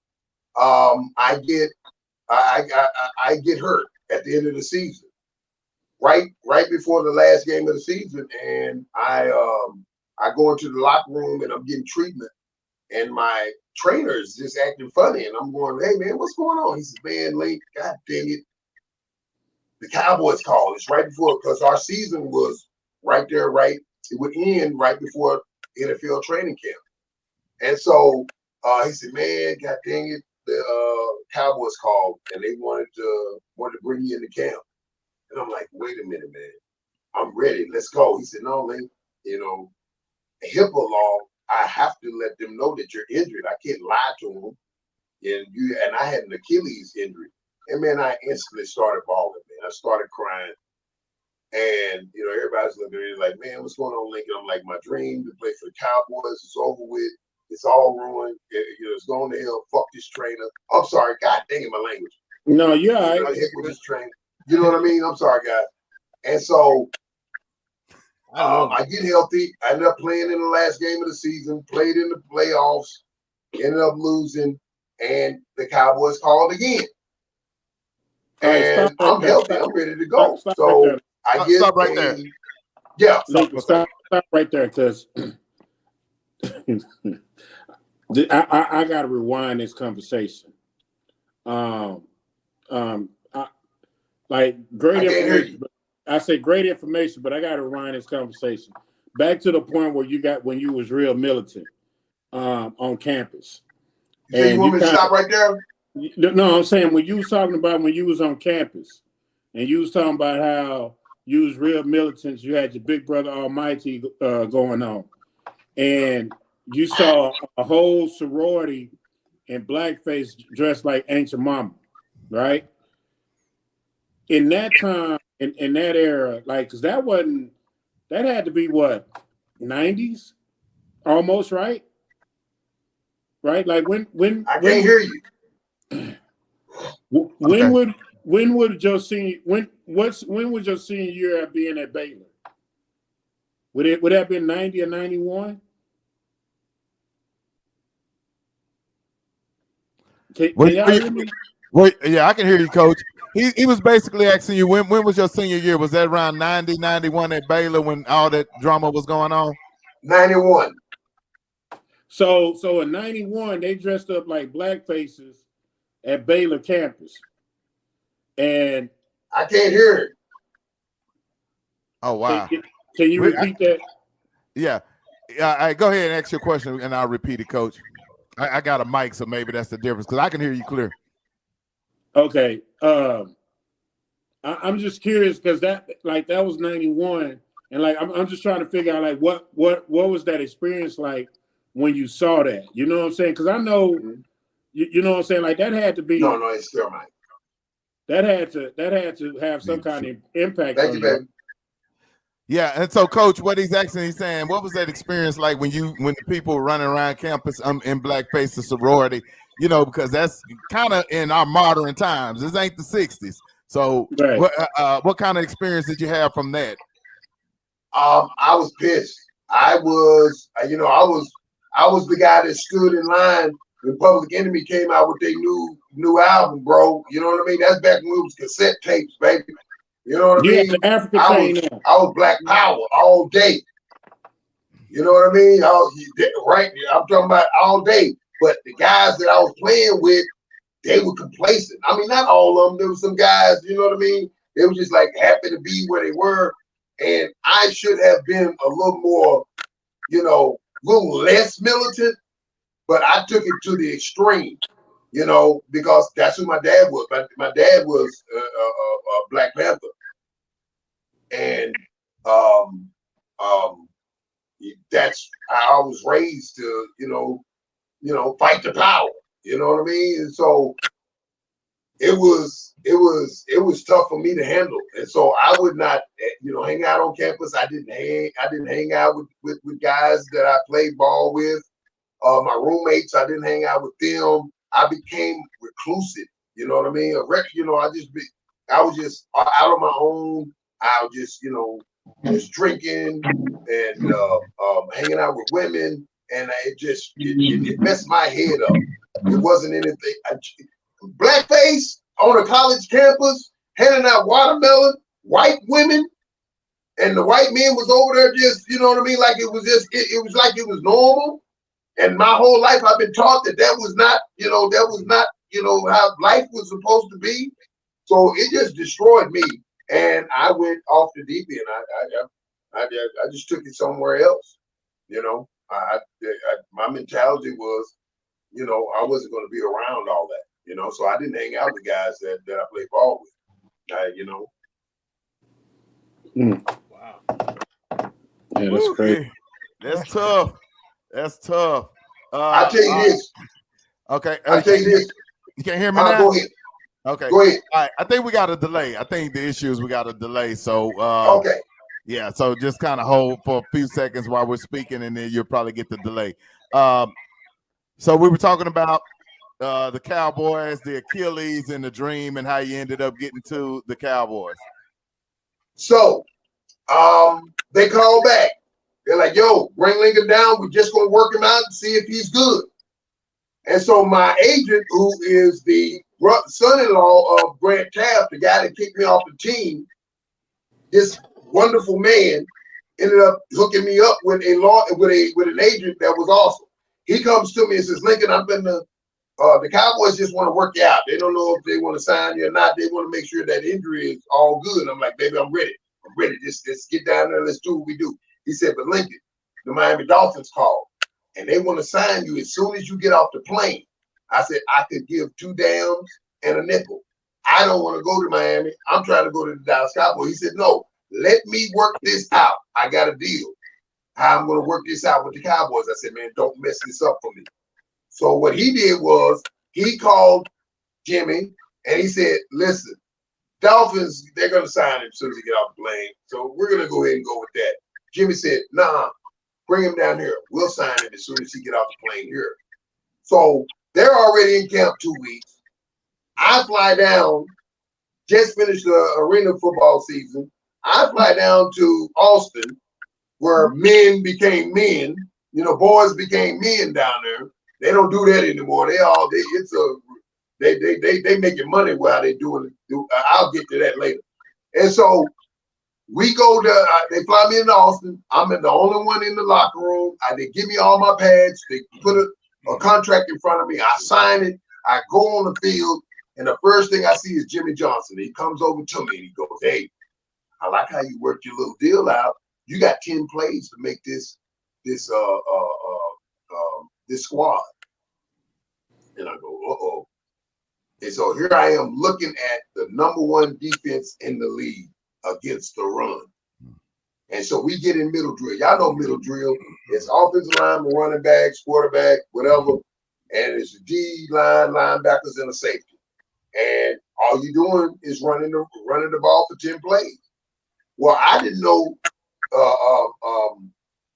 I get hurt at the end of the season, right before the last game of the season, and I go into the locker room and I'm getting treatment, and my trainer is just acting funny, and I'm going, "Hey man, what's going on?" He says, "Man, Link, God dang it, the Cowboys called. It's right before, because our season was right there, right. It would end right before NFL training camp, and so he said, "Man, God dang it, the Cowboys called and they wanted to bring you into camp." And I'm like, "Wait a minute, man. I'm ready. Let's go." He said, "No, Link, HIPAA law, I have to let them know that you're injured. I can't lie to them. And I had an Achilles injury." And man, I instantly started bawling, man. I started crying. And everybody's looking at me like, "Man, what's going on, Lincoln?" I'm like, "My dream to play for the Cowboys is over with. It's all ruined. It's going to hell. Fuck this trainer." I'm sorry. God dang it, my language. No, you're all right. Hit with this trainer. You know what I mean? I'm sorry, guys. And so I get healthy. I end up playing in the last game of the season, played in the playoffs, ended up losing, and the Cowboys called again. And I'm healthy. I'm ready to go. So I get stop right there. Yeah. Stop right there, because I got to rewind this conversation. Like great information. I say great information, but I got to rewind this conversation back to the point where when you was real militant on campus. And you want me to stop right there? No, I'm saying when you was talking about when you was on campus, and you was talking about how you was real militant, you had your Big Brother Almighty going on, and you saw a whole sorority in blackface dressed like Ancient Mama, right? In that time, in that era, like, because that had to be what, 90s, almost, right? Right, like when I can't hear you. When would your senior when was your senior year at being at Baylor? Would that have been 90 or 91? Can y'all hear me? Wait, yeah, I can hear you, Coach. He was basically asking you when was your senior year? Was that around 90, 91 at Baylor when all that drama was going on? 91. So in 91, they dressed up like black faces at Baylor campus. And I can't hear it. Oh, wow. Can you repeat that? Yeah. Go ahead and ask your question, and I'll repeat it, Coach. I got a mic, so maybe that's the difference, because I can hear you clear. Okay. I'm just curious, because that was 91, and like I'm just trying to figure out like what was that experience like when you saw that? You know what I'm saying? Because I know, you know what I'm saying. Like that had to be. No, it's still mine. That had to have some kind of impact on you. Yeah, and so, Coach, what he's saying, what was that experience like when the people were running around campus in blackface, the sorority? You know, because that's kind of in our modern times. This ain't the 60s. So, right. What kind of experience did you have from that? I was pissed. I was the guy that stood in line when Public Enemy came out with their new album, bro. You know what I mean? That's back when we was cassette tapes, baby. You know what I mean? The I was Black Power all day. You know what I mean? Right? I'm talking about all day. But the guys that I was playing with, they were complacent. I mean, not all of them. There were some guys, you know what I mean? They were just like happy to be where they were. And I should have been a little more, a little less militant, but I took it to the extreme, because that's who my dad was. My dad was a Black Panther. And that's how I was raised to, fight the power. You know what I mean? And so it was tough for me to handle. And so I would not, hang out on campus. I didn't hang out with guys that I played ball with. My roommates, I didn't hang out with them. I became reclusive. You know what I mean? I was just out on my own. I was just, just drinking and hanging out with women. And it messed my head up. It wasn't anything. Blackface on a college campus, handing out watermelon, white women, and the white men was over there just, you know what I mean? Like it was just, it was like it was normal. And my whole life I've been taught that was not, how life was supposed to be. So it just destroyed me. And I went off the deep end. I just took it somewhere else. My mentality was, I wasn't going to be around all that, so I didn't hang out with guys that I played ball with, Wow. Yeah, that's crazy. That's tough. That's tough. I'll tell you this. Okay. I'll tell you this. You can't hear me now? Go ahead. Okay. Go ahead. All right. I think we got a delay. I think the issue is we got a delay. So, okay. Yeah. So just kind of hold for a few seconds while we're speaking, and then you'll probably get the delay. So we were talking about the Cowboys, the Achilles, and the dream, and how you ended up getting to the Cowboys. So, they called back. They're like, yo, bring Lincoln down. We're just going to work him out and see if he's good. And so my agent, who is the son-in-law of Grant Taft, the guy that kicked me off the team, this wonderful man ended up hooking me up with an agent that was awesome. He comes to me and says, Lincoln, I'm going to the Cowboys just want to work you out. They don't know if they want to sign you or not. They want to make sure that injury is all good. I'm like, baby, I'm ready. I'm ready. Just get down there. Let's do what we do. He said, but Lincoln, the Miami Dolphins called, and they want to sign you as soon as you get off the plane. I said, I could give 2 dams and a nickel. I don't want to go to Miami. I'm trying to go to the Dallas Cowboys. He said, no, let me work this out. I got a deal. How I'm going to work this out with the Cowboys. I said, man, don't mess this up for me. So what he did was he called Jimmy and he said, listen, Dolphins, they're going to sign him as soon as he get off the plane. So we're going to go ahead and go with that. Jimmy said, nah, bring him down here. We'll sign him as soon as he get off the plane here. So they're already in camp 2 weeks. I fly down, just finished the arena football season. I fly down to Austin where men became men. You know, boys became men down there. They don't do that anymore. They making money while they doing it. I'll get to that later. And so we go to, they fly me into Austin. I'm the only one in the locker room. They give me all my pads. They put a contract in front of me. I sign it. I go on the field. And the first thing I see is Jimmy Johnson. He comes over to me and he goes, hey, I like how you worked your little deal out. You got 10 plays to make this squad. And I go, uh-oh. And so here I am looking at the #1 defense in the league against the run. And so we get in middle drill. Y'all know middle drill. It's offensive lineman, running backs, quarterback, whatever. And it's a D line, linebackers, and a safety. And all you're doing is running the ball for 10 plays. Well, I didn't know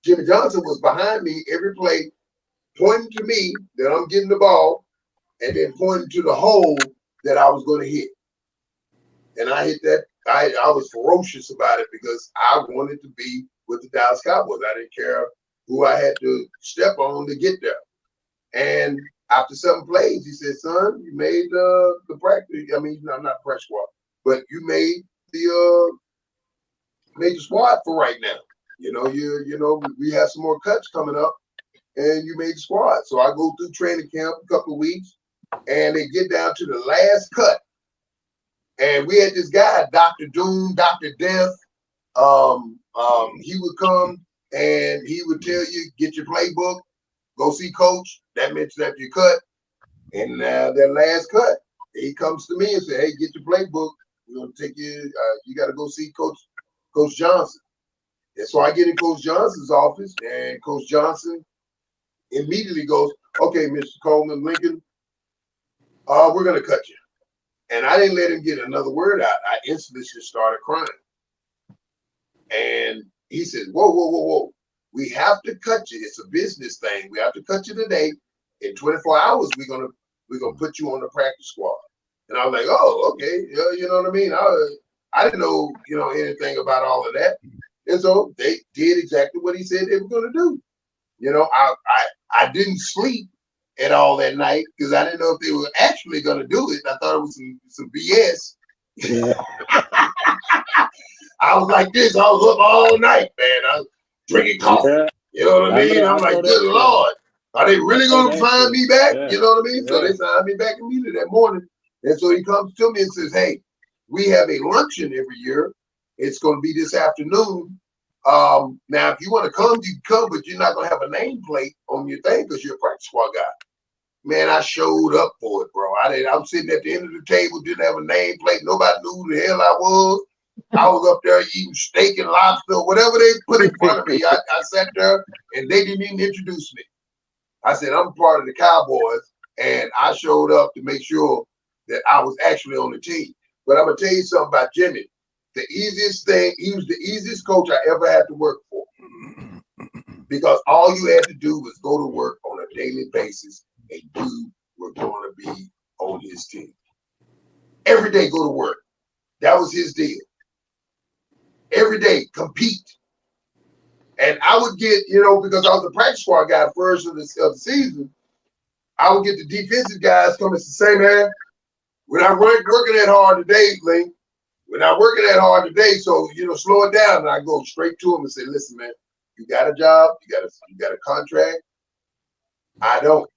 Jimmy Johnson was behind me every play, pointing to me that I'm getting the ball, and then pointing to the hole that I was going to hit. And I hit that. I was ferocious about it because I wanted to be with the Dallas Cowboys. I didn't care who I had to step on to get there. And after 7 plays, he said, son, you made the practice. I mean, not the practice squad, but you made the squad for right now. You know, we have some more cuts coming up, and you made the squad. So I go through training camp a couple of weeks, and they get down to the last cut. And we had this guy, Dr. Doom, Dr. Death. He would come and he would tell you, get your playbook, go see coach. That meant that you cut. And that last cut, he comes to me and says, hey, get your playbook. We're going to take you, you got to go see Coach Johnson. And so I get in Coach Johnson's office, and Coach Johnson immediately goes, okay, Mr. Coleman, Lincoln, we're going to cut you. And I didn't let him get another word out. I instantly just started crying. And he said, whoa. We have to cut you. It's a business thing. We have to cut you today. In 24 hours, we're gonna put you on the practice squad. And I was like, oh, okay. You know what I mean? I didn't know, anything about all of that. And so they did exactly what he said they were going to do. You know, I didn't sleep at all that night because I didn't know if they were actually going to do it. I thought it was some BS. Yeah. I was like this. I was up all night, man. I was drinking coffee. Yeah. You know what I mean? I'm like, good Lord. Are they really going to sign me back? Yeah. You know what I mean? Yeah. So they signed me back immediately that morning. And so he comes to me and says, hey, we have a luncheon every year. It's going to be this afternoon. Now, if you want to come, you can come, but you're not going to have a nameplate on your thing because you're a practice squad guy. Man, I showed up for it, bro. I'm sitting at the end of the table, didn't have a nameplate. Nobody knew who the hell I was. I was up there eating steak and lobster, whatever they put in front of me. I sat there, and they didn't even introduce me. I said, I'm part of the Cowboys, and I showed up to make sure that I was actually on the team. But I'm going to tell you something about Jimmy. The easiest thing, he was the easiest coach I ever had to work for. Because all you had to do was go to work on a daily basis, and you were going to be on his team. Every day, go to work. That was his deal. Every day, compete. And I would get, because I was a practice squad guy first of the season, I would get the defensive guys coming to say, man, we're not working that hard today, Link. We're not working that hard today, so, slow it down. And I go straight to him and say, listen, man, you got a job, you got a contract. I don't.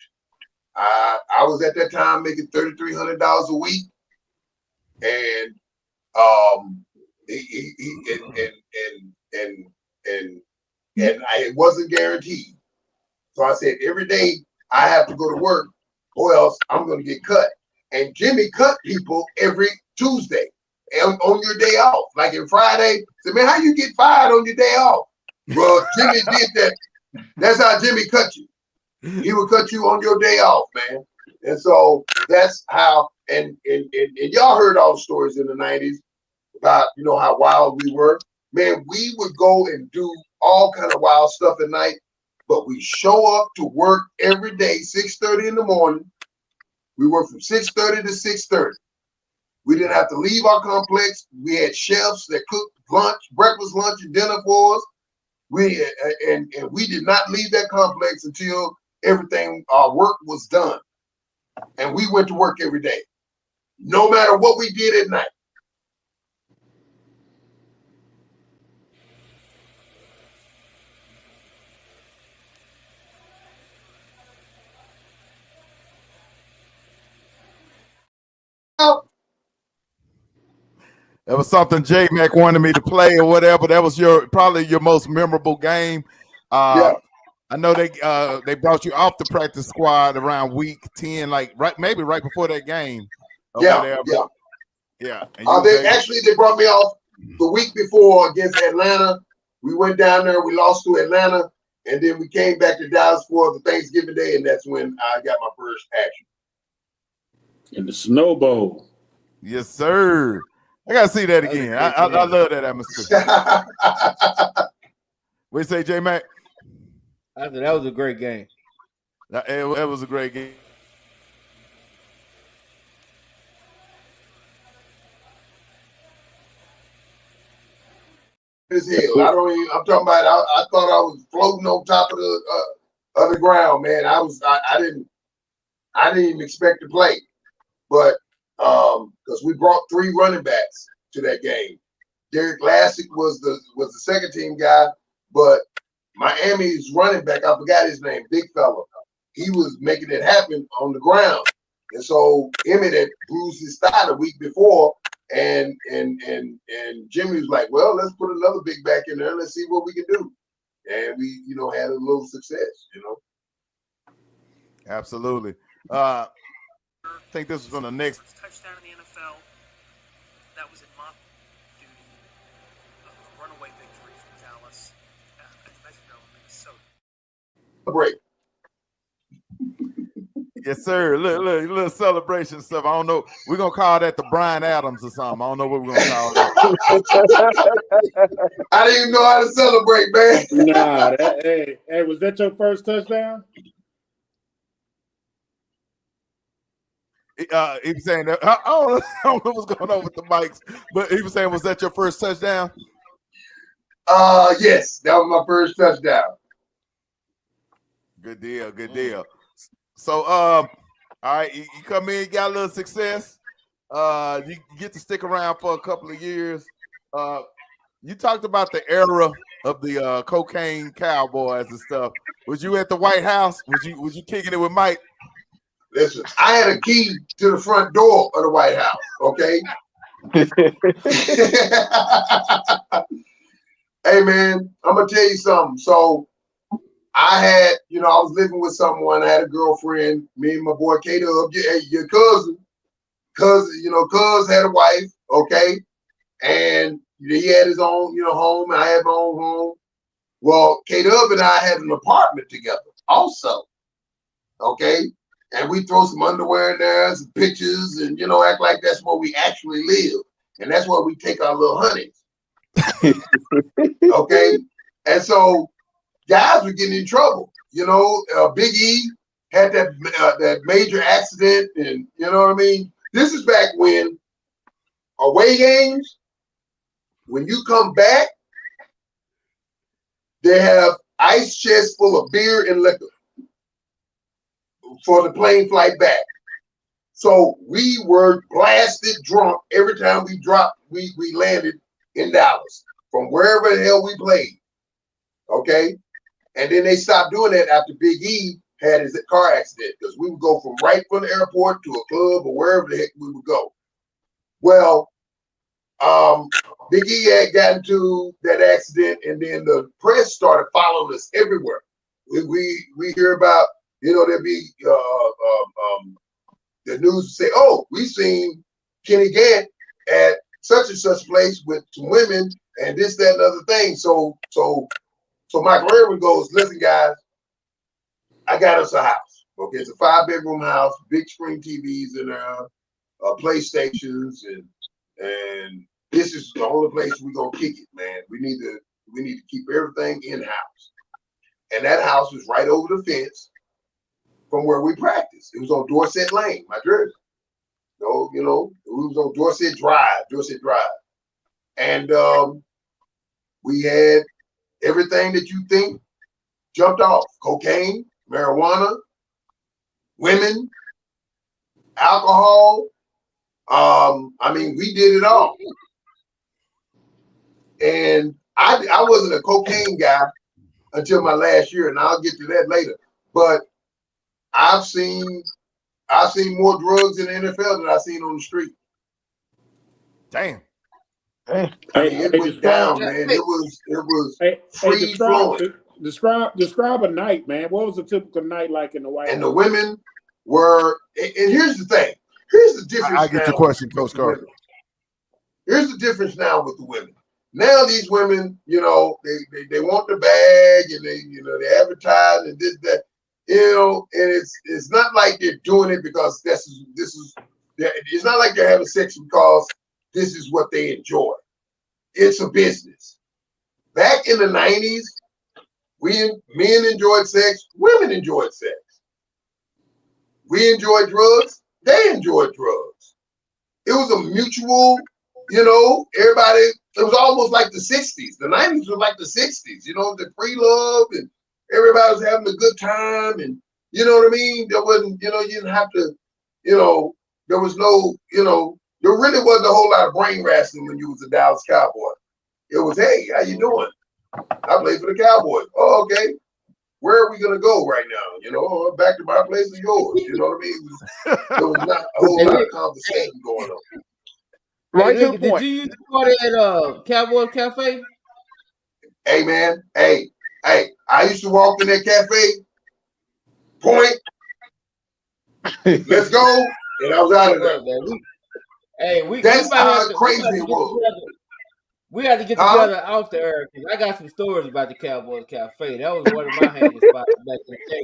I was at that time making $3,300 a week, and it wasn't guaranteed. So I said every day I have to go to work, or else I'm going to get cut. And Jimmy cut people every Tuesday on your day off. Like in Friday, said, man, how you get fired on your day off? Well, Jimmy did that. That's how Jimmy cut you. He would cut you on your day off, man. And so that's how, and y'all heard all the stories in the 90s about, you know, how wild we were. Man, we would go and do all kind of wild stuff at night, but we show up to work every day, 6:30 in the morning. We worked from 6:30 to 6:30. We didn't have to leave our complex. We had chefs that cooked lunch, breakfast, lunch, and dinner for us. We did not leave that complex until everything, our work was done. And we went to work every day, no matter what we did at night. That was something J Mac wanted me to play or whatever. That was probably your most memorable game. Yeah. I know they brought you off the practice squad around week 10, like maybe right before that game. Yeah. And they brought me off the week before against Atlanta. We went down there, we lost to Atlanta, and then we came back to Dallas for the Thanksgiving Day, and that's when I got my first action. In the Snow Bowl. Yes, sir. I gotta see that again. I love that atmosphere. What you say, J Mac? I said that was a great game. It was a great game. As hell. I'm talking about. I thought I was floating on top of the ground, man. I didn't even expect to play, but because we brought 3 running backs to that game. Derek Lassick was the second team guy, but Miami's running back, I forgot his name, big fella. He was making it happen on the ground, and so Emmett had bruised his thigh the week before. And Jimmy was like, well, let's put another big back in there. Let's see what we can do. And we, had a little success, Absolutely. I think this was on the next touchdown in the NFL. That was in mock duty. A runaway victory from Dallas at Metro, Minnesota. Break. Yes, sir. Little celebration stuff. I don't know. We're gonna call that the Bryan Adams or something. I don't know what we're gonna call that. I didn't even know how to celebrate, man. Nah, hey, was that your first touchdown? He was saying that I don't know what's going on with the mics, but he was saying, was that your first touchdown? Yes, that was my first touchdown. Good deal. So, all right, you come in, you got a little success. You get to stick around for a couple of years. You talked about the era of the cocaine Cowboys and stuff. Was you at the White House? Was you kicking it with Mike? Listen, I had a key to the front door of the White House. Okay. Hey man, I'm gonna tell you something. So I had, I was living with someone. I had a girlfriend. Me and my boy K-Dub, your cousin. Cuz had a wife. Okay, and he had his own, home. And I had my own home. Well, K-Dub and I had an apartment together, also. Okay. And we throw some underwear in there, some pictures, and act like that's where we actually live, and that's where we take our little honeys. Okay, and so guys were getting in trouble. Big E had that major accident, and you know what I mean. This is back when away games, when you come back, they have ice chests full of beer and liquor for the plane flight back. So we were blasted drunk every time we landed in Dallas from wherever the hell we played. Okay. And then they stopped doing that after Big E had his car accident because we would go from the airport to a club or wherever the heck we would go. Well, Big E had gotten to that accident, and then the press started following us everywhere. We hear about, there'd be the news would say, "Oh, we seen Kenny Gant at such and such place with some women and this, that, and other thing." So Michael Irvin goes, "Listen, guys, I got us a house. Okay, it's a 5-bedroom house, big screen TVs in there, PlayStations, and this is the only place we're gonna kick it, man. We need to keep everything in house." And that house was right over the fence from where we practiced. It was on Dorset Lane, my jersey. So, it was on Dorset Drive. And we had everything that you think jumped off: cocaine, marijuana, women, alcohol. We did it all. And I wasn't a cocaine guy until my last year, and I'll get to that later. But I've seen more drugs in the NFL than I've seen on the street. Damn. It went down, man. It was free flowing. Describe a night, man. What was a typical night like in the White House? And the women were, and here's the thing. Here's the difference. I get your question, Coach Carter. Here's the difference now with the women. Now these women, they want the bag, and they advertise and this, that, and it's not like they're doing it because this is it's not like they're having sex because this is what they enjoy. It's a business. Back in the 90s, men enjoyed sex, women enjoyed sex. We enjoyed drugs, they enjoyed drugs. It was a mutual, everybody, it was almost like the 60s. The 90s was like the 60s, the free love, and everybody was having a good time, and you know what I mean? There wasn't, you didn't have to, there was no, there really wasn't a whole lot of brain wrestling when you was a Dallas Cowboy. It was, "Hey, how you doing? I play for the Cowboys." "Oh, okay. Where are we gonna go right now? Back to my place or yours?" You know what I mean? There was not a whole lot of conversation going on. Right to the Did point. you use the party at Cowboys Cafe? Hey, man. Hey. I used to walk in that cafe, point, let's go, and I was out of there. That's how crazy it was. We had to get together off the air because I got some stories about the Cowboys Cafe. That was one of my hanging spots back in the day.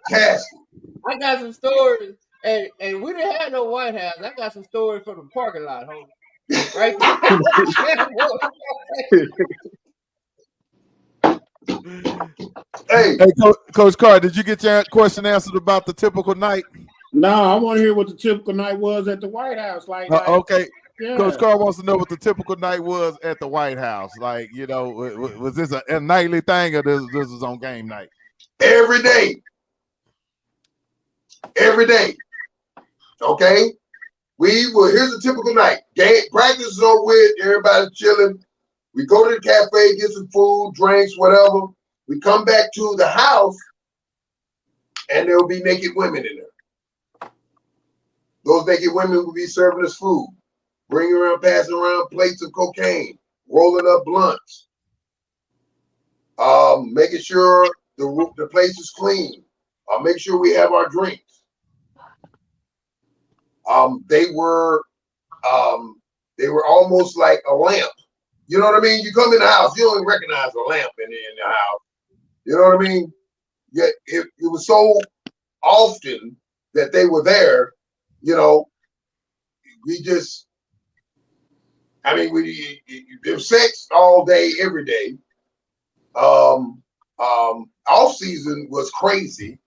Fantastic. I got some stories, and we didn't have no White House. I got some stories from the parking lot, homie. Right Hey, Coach Carter, did you get your question answered about the typical night? No, I want to hear what the typical night was at the White House. Okay. Yeah. Coach Carter wants to know what the typical night was at the White House. Was this a nightly thing or this was on game night? Every day. Okay? Here's a typical night. Practice is over with, everybody's chilling. We go to the cafe, get some food, drinks, whatever. We come back to the house, and there will be naked women in there. Those naked women will be serving us food, passing around plates of cocaine, rolling up blunts, making sure the place is clean, make sure we have our drinks. They were almost like a lamp. You know what I mean? You come in the house, you don't even recognize a lamp in the house. You know what I mean? Yet it was so often that they were there, there's sex all day, every day. Off season was crazy,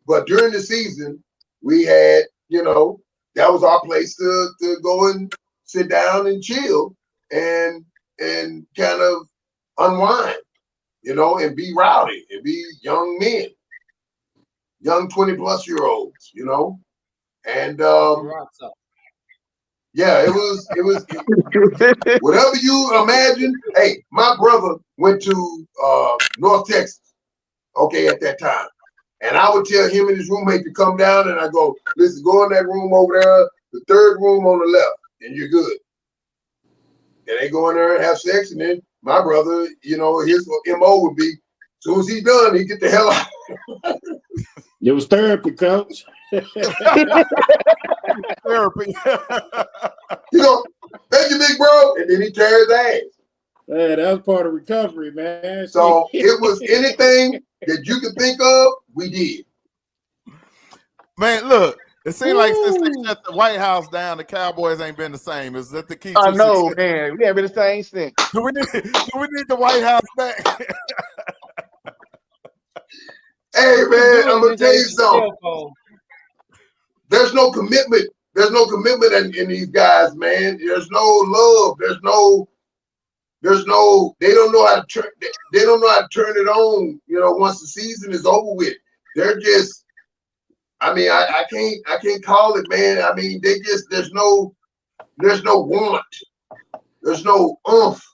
but during the season we had, that was our place to go and sit down and chill and kind of unwind, and be rowdy and be young men, young 20-plus-year-olds, and yeah, it was whatever you imagine. Hey, my brother went to North Texas, okay, at that time. And I would tell him and his roommate to come down, and I go, listen, go in that room over there, the third room on the left, and you're good. And they go in there and have sex, and then my brother, you know, his MO would be, as soon as he's done, he get the hell out. It was therapy, coach. Therapy. You know, thank you, big bro. And then he tear his ass. Yeah, that was part of recovery, man. So it was anything that you could think of, we did. Man, look, it seems like since they shut the White House down, the Cowboys ain't been the same. Is that the key to I know, success? man. We haven't been the same since. Do we need the White House back? Hey, man, I'm going to tell you something. There's no commitment. There's no commitment in these guys, man. There's no love. There's no, they don't know how to turn, they don't know how to turn it on, you know, once the season is over with. They're just, I mean, I can't call it, man. I mean, they just, there's no want. There's no oomph.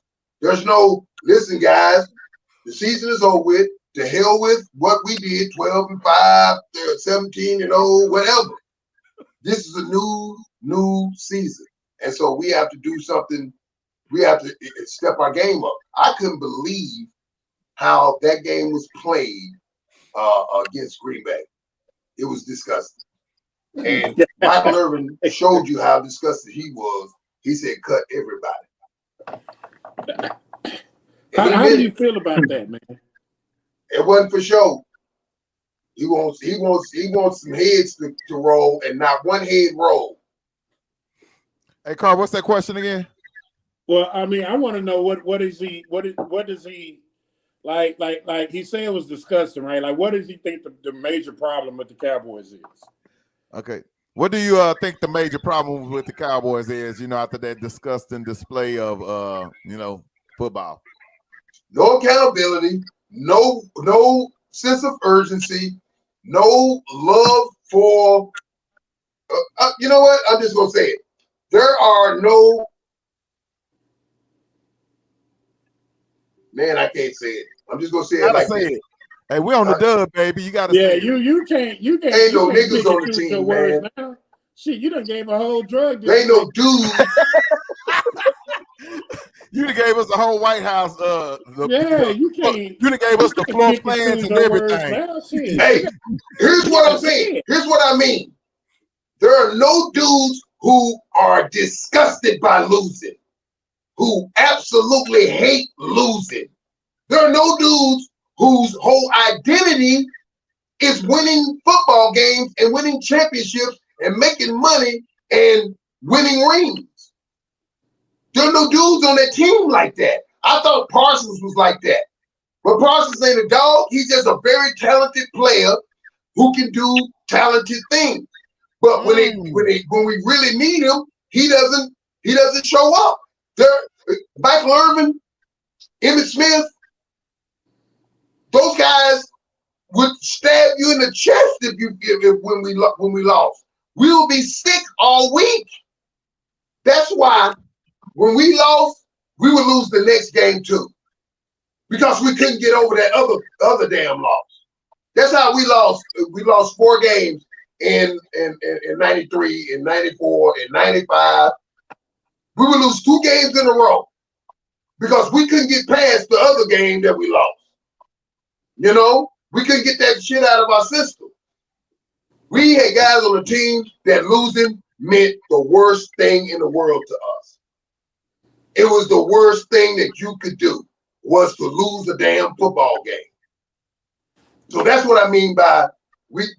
There's no, listen, guys, the season is over with. To hell with what we did, 12-5, 17-0, whatever. This is a new season. And so we have to do something. We have to step our game up. I couldn't believe how that game was played against Green Bay. It was disgusting. And Michael Irvin showed you how disgusted he was. He said, cut everybody. How do you feel about that, man? It wasn't for show. He wants some heads to roll and not one head roll. Hey, Carl, what's that question again? Well, I mean, I want to know what does he like he said it was disgusting, right? Like, what does he think the major problem with the Cowboys is? Okay. What do you think the major problem with the Cowboys is, you know, after that disgusting display of you know, football? No accountability, no sense of urgency, no love for you know what? I'm just gonna say it. There are no, man, I can't say it. I'm just gonna say it like this. Hey, we on the dub, baby. You gotta say it. you can't ain't no niggas on the team, man. Now. Shit, you done gave a whole drug. There ain't no dudes. You done gave us the whole White House. You can't. You done gave us the floor plans and everything. Hey, here's what I'm saying. Here's what I mean. There are no dudes who are disgusted by losing, who absolutely hate losing. There are no dudes whose whole identity is winning football games and winning championships and making money and winning rings. There are no dudes on that team like that. I thought Parsons was like that. But Parsons ain't a dog. He's just a very talented player who can do talented things. But when we really need him, he doesn't show up. Michael Irvin, Emmitt Smith, those guys would stab you in the chest if when we lost. We will be sick all week. That's why when we lost, we would lose the next game too, because we couldn't get over that other damn loss. That's how we lost. We lost 4 games in 93, in 94, in 95. We would lose 2 games in a row because we couldn't get past the other game that we lost. You know, we couldn't get that shit out of our system. We had guys on the team that losing meant the worst thing in the world to us. It was the worst thing that you could do, was to lose a damn football game. So that's what I mean by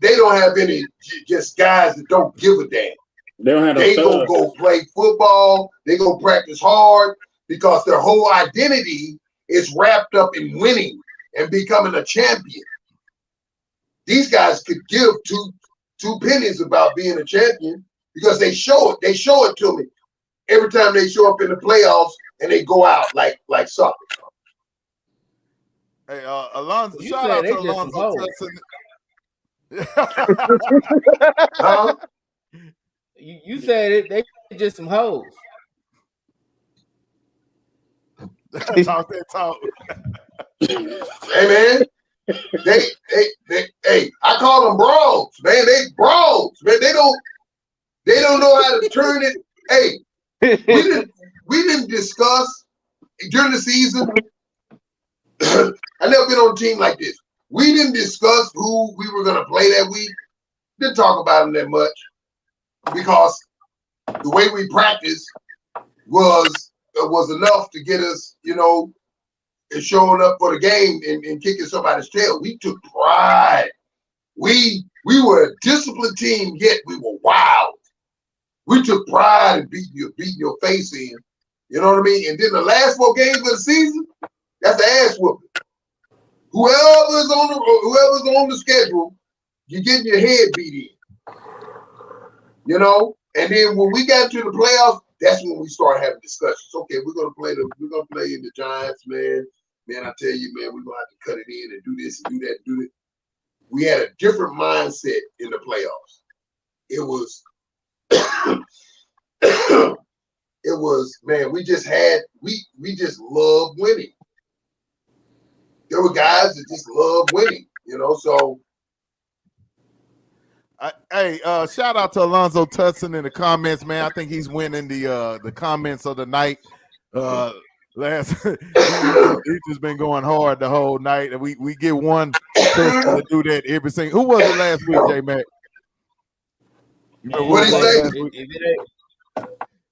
they don't have any just guys that don't give a damn. They gonna go play football. They gonna practice hard because their whole identity is wrapped up in winning and becoming a champion. These guys could give two pennies about being a champion because they show it. They show it to me every time they show up in the playoffs and they go out like soccer. Hey, Alonzo, You shout out said to they just Alonzo. Huh? You said it. They just some hoes. Talk that talk. Hey man, Hey, I call them brawls, man. They brawls, man. They don't know how to turn it. Hey, we didn't discuss during the season. I never been on a team like this. We didn't discuss who we were gonna play that week. Didn't talk about them that much because the way we practiced was enough to get us, and showing up for the game and kicking somebody's tail. We took pride. We were a disciplined team, yet we were wild. We took pride in beating your face in. You know what I mean? And then the last 4 games of the season, that's the ass whooping. Whoever's on the schedule, you're getting your head beat in. And then when we got to the playoffs, that's when we start having discussions. Okay, we're gonna play in the Giants, man. Man, I tell you, man, we're gonna have to cut it in and do this and do that, do it. We had a different mindset in the playoffs. It was man, we just loved winning. There were guys that just loved winning, so. Hey, shout out to Alonzo Tutson in the comments, man. I think he's winning the comments of the night. He's just been going hard the whole night, and we get one person to do that every single. Who was it last week, J Mac? What did he say?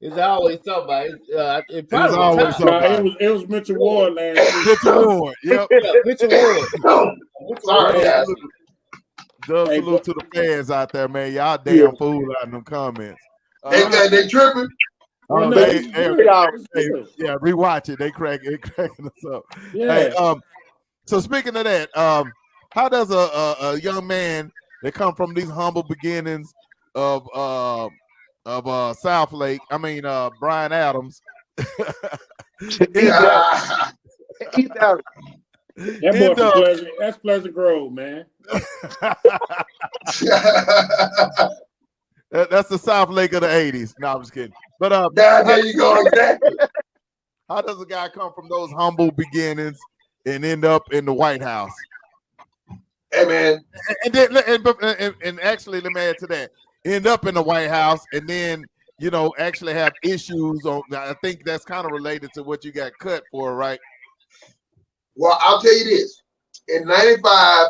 It's always somebody. It was always somebody. It was Mitchell Ward last week. Mitchell Ward, yep. Mitchell Ward. Sorry, guys. Salute to the fans out there, man. Y'all damn fool out in them comments. They tripping. Rewatch it. They cracking us up. Yeah. Hey, so speaking of that, how does a young man that come from these humble beginnings of South Lake, Bryan Adams, That's Pleasant Grove, man. That's the South Lake of the 80s. No, I'm just kidding. But there you go, exactly. How does a guy come from those humble beginnings and end up in the White House? Hey, man. And actually, let me add to that. End up in the White House and then, actually have issues on. I think that's kind of related to what you got cut for, right? Well, I'll tell you this. In 95,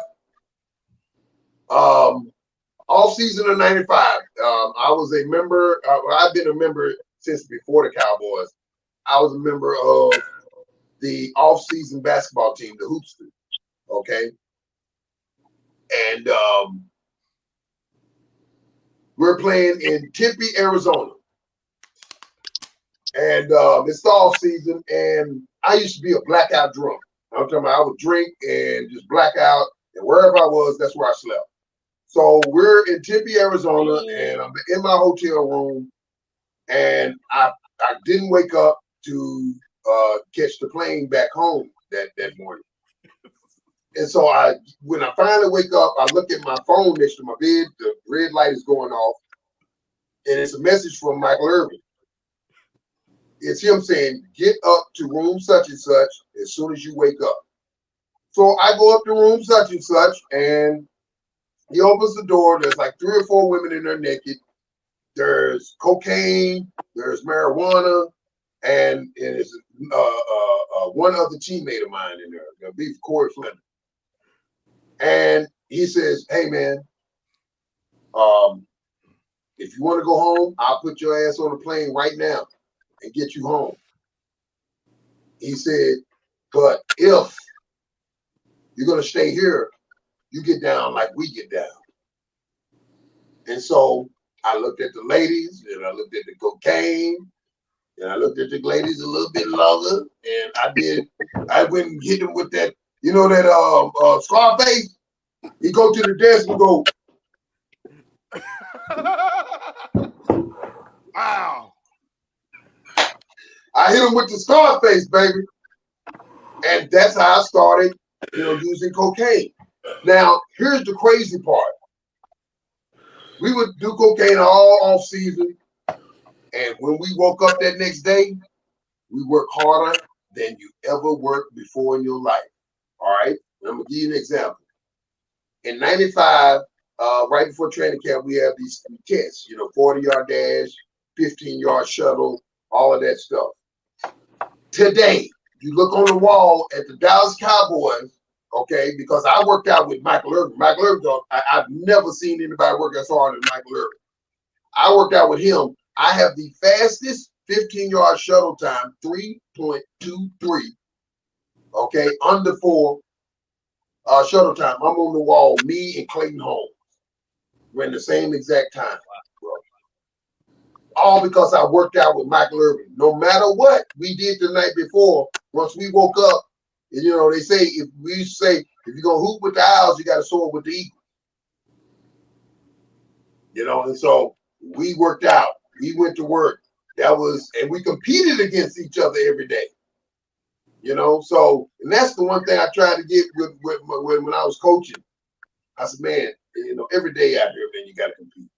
off season of 95, I was a member. I've been a member since before the Cowboys. I was a member of the off-season basketball team, the Hoopsters. Okay, and we're playing in Tempe, Arizona, and it's the off season. And I used to be a blackout drunk. I'm talking about I would drink and just black out, and wherever I was, that's where I slept. So we're in Tempe, Arizona, and I'm in my hotel room, and I didn't wake up to catch the plane back home that morning. And so when I finally wake up, I look at my phone next to my bed, the red light is going off, and it's a message from Michael Irvin. It's him saying, get up to room such and such as soon as you wake up. So I go up to room such and such, and he opens the door. There's like 3 or 4 women in there naked. There's cocaine, there's marijuana, and it's one other teammate of mine in there, I believe Corey Flynn. And he says, hey, man, if you want to go home, I'll put your ass on a plane right now and get you home. He said, but if you're going to stay here, you get down like we get down. And so I looked at the ladies, and I looked at the cocaine, and I looked at the ladies a little bit longer, and I went and hit them with that, that Scarface. He go to the desk and go, wow. I hit him with the Scarface, baby. And that's how I started, using cocaine. Now, here's the crazy part. We would do cocaine all off season. And when we woke up that next day, we worked harder than you ever worked before in your life. All right? I'm gonna give you an example. In '95, right before training camp, we have these tests. 40-yard dash, 15-yard shuttle, all of that stuff. Today, you look on the wall at the Dallas Cowboys, okay? Because I worked out with Michael Irvin. Michael Irvin, I've never seen anybody work as hard as Michael Irvin. I worked out with him. I have the fastest 15-yard shuttle time, 3.23. Okay, under 4 shuttle time. I'm on the wall. Me and Clayton Holmes. We're in the same exact time, bro. All because I worked out with Michael Irvin. No matter what we did the night before, once we woke up, they say if you're gonna hoop with the Owls, you got to soar with the Eagles. And so we worked out. We went to work. And we competed against each other every day. So, and that's the one thing I tried to get with when I was coaching. I said, man, every day out here, man, you got to compete.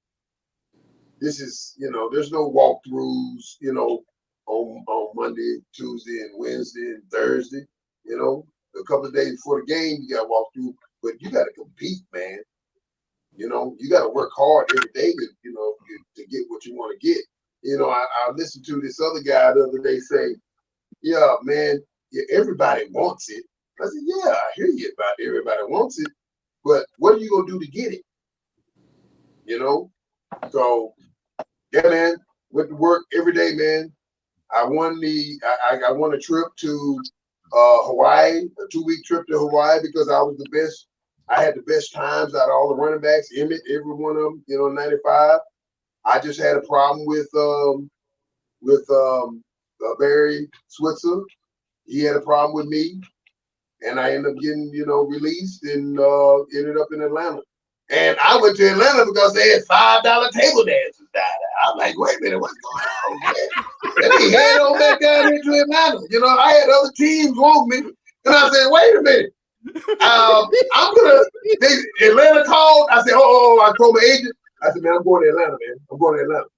This is, there's no walkthroughs, on Monday, Tuesday, and Wednesday, and Thursday. A couple of days before the game, you got to walk through, but you got to compete, man. You got to work hard every day to get what you want to get. I listened to this other guy the other day say, yeah, man, everybody wants it. I said, yeah, I hear you about it. Everybody wants it, but what are you going to do to get it? So, yeah, man, went to work every day, man. I won I won a trip to Hawaii, a 2-week trip to Hawaii because I was the best. I had the best times out of all the running backs, Emmett, every one of them, 95. I just had a problem with Barry Switzer. He had a problem with me, and I ended up getting, released and ended up in Atlanta. And I went to Atlanta because they had $5 table dances down there. I'm like, wait a minute, what's going on, man? Let me head on back down into Atlanta. I had other teams want me, and I said, wait a minute. Atlanta called. I said, I told my agent. I said, man, I'm going to Atlanta, man. I'm going to Atlanta.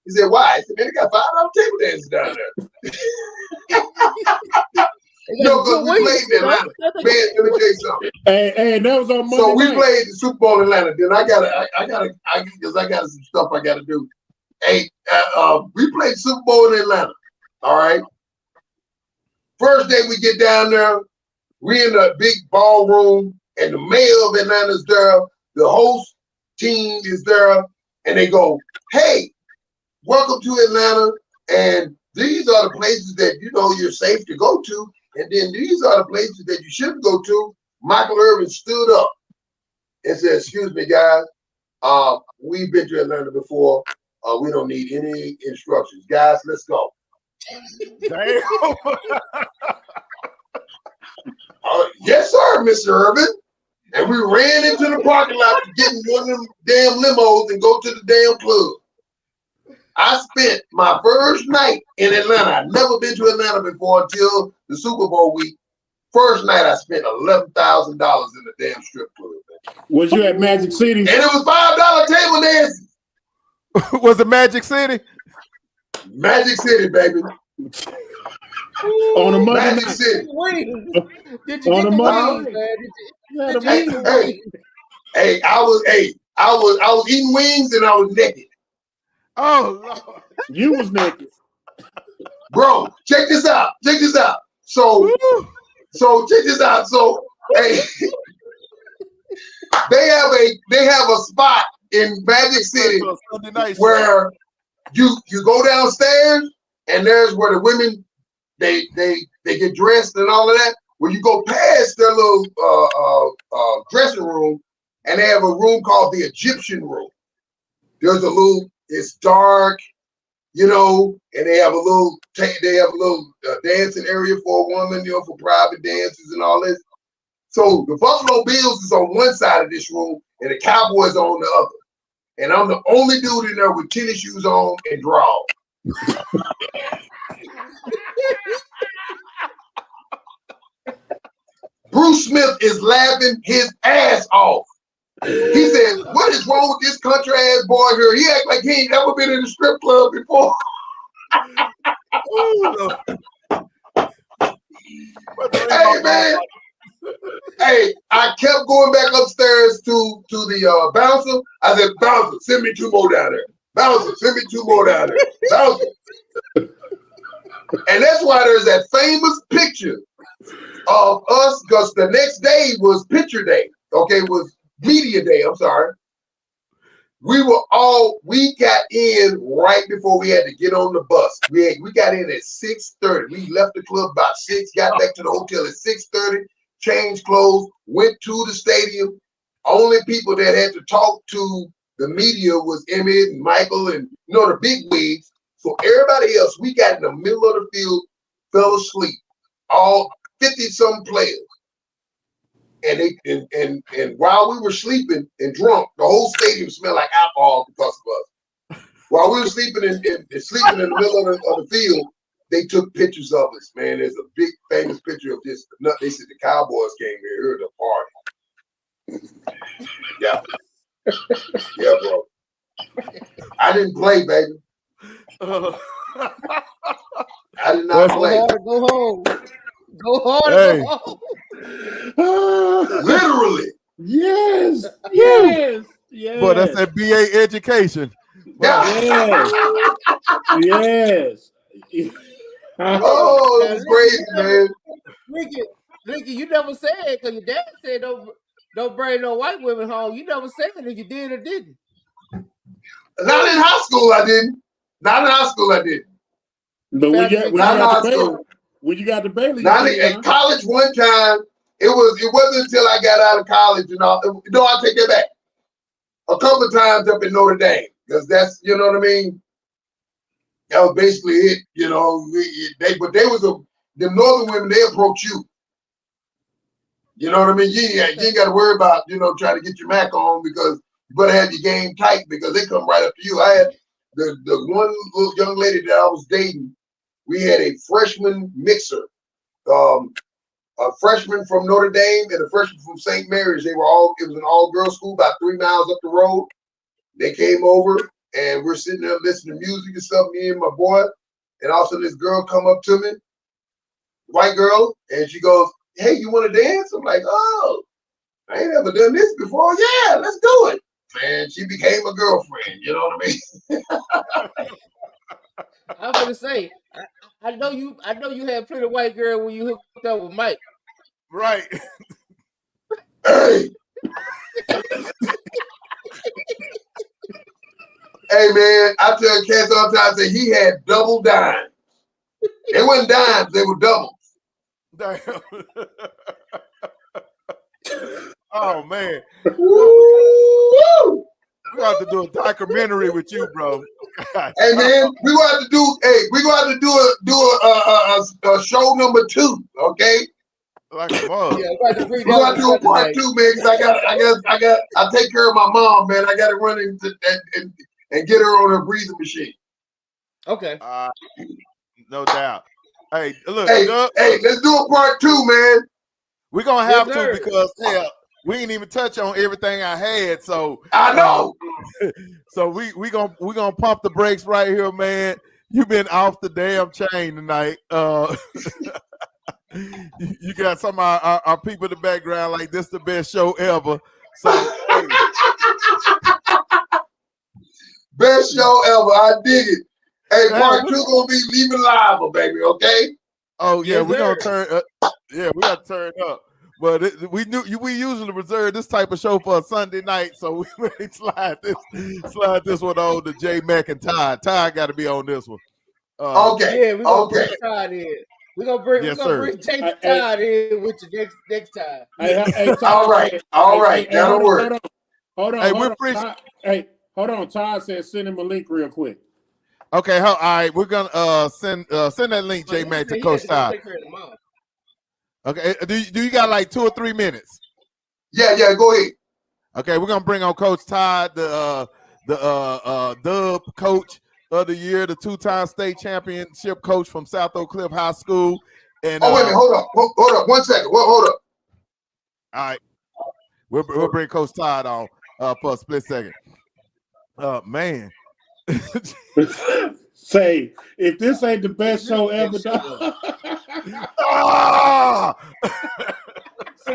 He said, why? I said, man, they got $5 table dances down there. Because we played in Atlanta. Man, let me tell you something. Hey, that was on Monday So we night. played the Super Bowl in Atlanta. Then I got some stuff I got to do. Hey, we played Super Bowl in Atlanta. All right. First day we get down there, we in a big ballroom, and the mayor of Atlanta is there. The host team is there, and they go, "Hey, welcome to Atlanta, and these are the places that you're safe to go to, and then these are the places that you shouldn't go to." Michael Irvin stood up and said, "Excuse me, guys. We've been to Atlanta before. We don't need any instructions. Guys, let's go." Damn. Yes, sir, Mr. Irvin. And we ran into the parking lot to get in one of them damn limos and go to the damn club. I spent my first night in Atlanta. I'd never been to Atlanta before until the Super Bowl week. First night, I spent $11,000 in the damn strip club. Was you at Magic City? And it was $5 table dances. Was it Magic City? Magic City, baby. On a Monday Magic night. City. Did you On get a the Monday wings, man? Hey, I was eating wings and I was naked. Oh, Lord. You was naked. Bro, check this out. So check this out. So, hey, they have a spot in Magic City where you go downstairs and there's where the women they get dressed and all of that. Where you go past their little dressing room and they have a room called the Egyptian room. It's dark, and they have a little dancing area for a woman, for private dances and all this. So the Buffalo Bills is on one side of this room and the Cowboys are on the other. And I'm the only dude in there with tennis shoes on and drawers. Bruce Smith is laughing his ass off. He said, "What is wrong with this country ass boy here? He act like he ain't never been in a strip club before." Hey man, Hey, I kept going back upstairs to the bouncer. I said, bouncer, send me 2 more down there. Bouncer, send me 2 more down there. Bouncer. And that's why there's that famous picture of us, because the next day was picture day. Okay, it was media day. I'm sorry. We got in right before we had to get on the bus. We got in at 6:30. We left the club about 6, got back to the hotel at 6:30, changed clothes, went to the stadium. Only people that had to talk to the media was Emmett and Michael and the big wigs. So everybody else, we got in the middle of the field, fell asleep. All 50-some players. And while we were sleeping and drunk, the whole stadium smelled like alcohol because of us. While we were sleeping in the middle of the field, they took pictures of us. Man, there's a big famous picture of this. They said the Cowboys came here to party. Yeah, yeah, bro. I didn't play, baby. I did not play. Go home. Go hard. Hey. Go home. Literally. Yes. Yes. Yes. Boy, that's that BA education. Yeah. Yes. Yes. Oh, it was crazy, man. Ricky, you never said it because your dad said don't bring no white women home. You never said it if you did or didn't. Not in high school, I didn't. Not in high school, I didn't. But when you got the Baylor, at college one time, it wasn't until I got out of college and all. No, I take that back. A couple of times up in Notre Dame, because that's, you know what I mean. That was basically it, you know. The northern women, they approach you. You know what I mean? You ain't got to worry about, trying to get your Mac on, because you better have your game tight, because they come right up to you. I had the one little young lady that I was dating. We had a freshman mixer, a freshman from Notre Dame and a freshman from St. Mary's. It was an all-girls school about 3 miles up the road. They came over and we're sitting there listening to music and stuff, me and my boy. And all of a sudden this girl come up to me, white girl, and she goes, "Hey, you want to dance?" I'm like, "Oh, I ain't never done this before. Yeah, let's do it." Man, she became a girlfriend. You know what I mean? I was gonna say, I know you had plenty of white girl when you hooked up with Mike. Right. Hey. Hey, man, I tell cats all the time, I say he had double dimes. They weren't dimes, they were doubles. Damn. Oh, man. Woo! We got to do a documentary with you, bro. Hey, man, we're going to have to do a show number 2, okay? Like a mug. Yeah, we're going to do a part 2, man, because I take care of my mom, man. I got to run and get her on her breathing machine. Okay. No doubt. Hey, look. Hey, let's do a part 2, man. We're going to have to, because, hell, we ain't even touch on everything I had, so I know. So we gonna pump the brakes right here, man. You've been off the damn chain tonight. You got some of our people in the background like this the best show ever. So hey. Best show ever. I dig it. Hey, part 2 gonna be Leaving Live, baby. Okay. Oh yeah, yes, we're gonna turn. We got to turn up. But we usually reserve this type of show for a Sunday night, so we slide this one on to Jay Mack and Ty. Ty got to be on this one. Okay. Yeah, we're gonna bring Ty in. We're gonna bring Jay Todd in with you next time. Hey, all right. That'll work. Hold on. Hold on. Todd said send him a link real quick. Okay, all right. We're gonna send that link, Jay Mack, to Coach Todd. Okay, do you got like 2 or 3 minutes? Yeah, go ahead. Okay, we're gonna bring on Coach Todd, the Dub Coach of the Year, the 2-time state championship coach from South Oak Cliff High School. And wait a minute, hold up, 1 second. Hold up. All right, we'll bring Coach Todd on for a split second. Man. Say, if this ain't the best show ever done. See,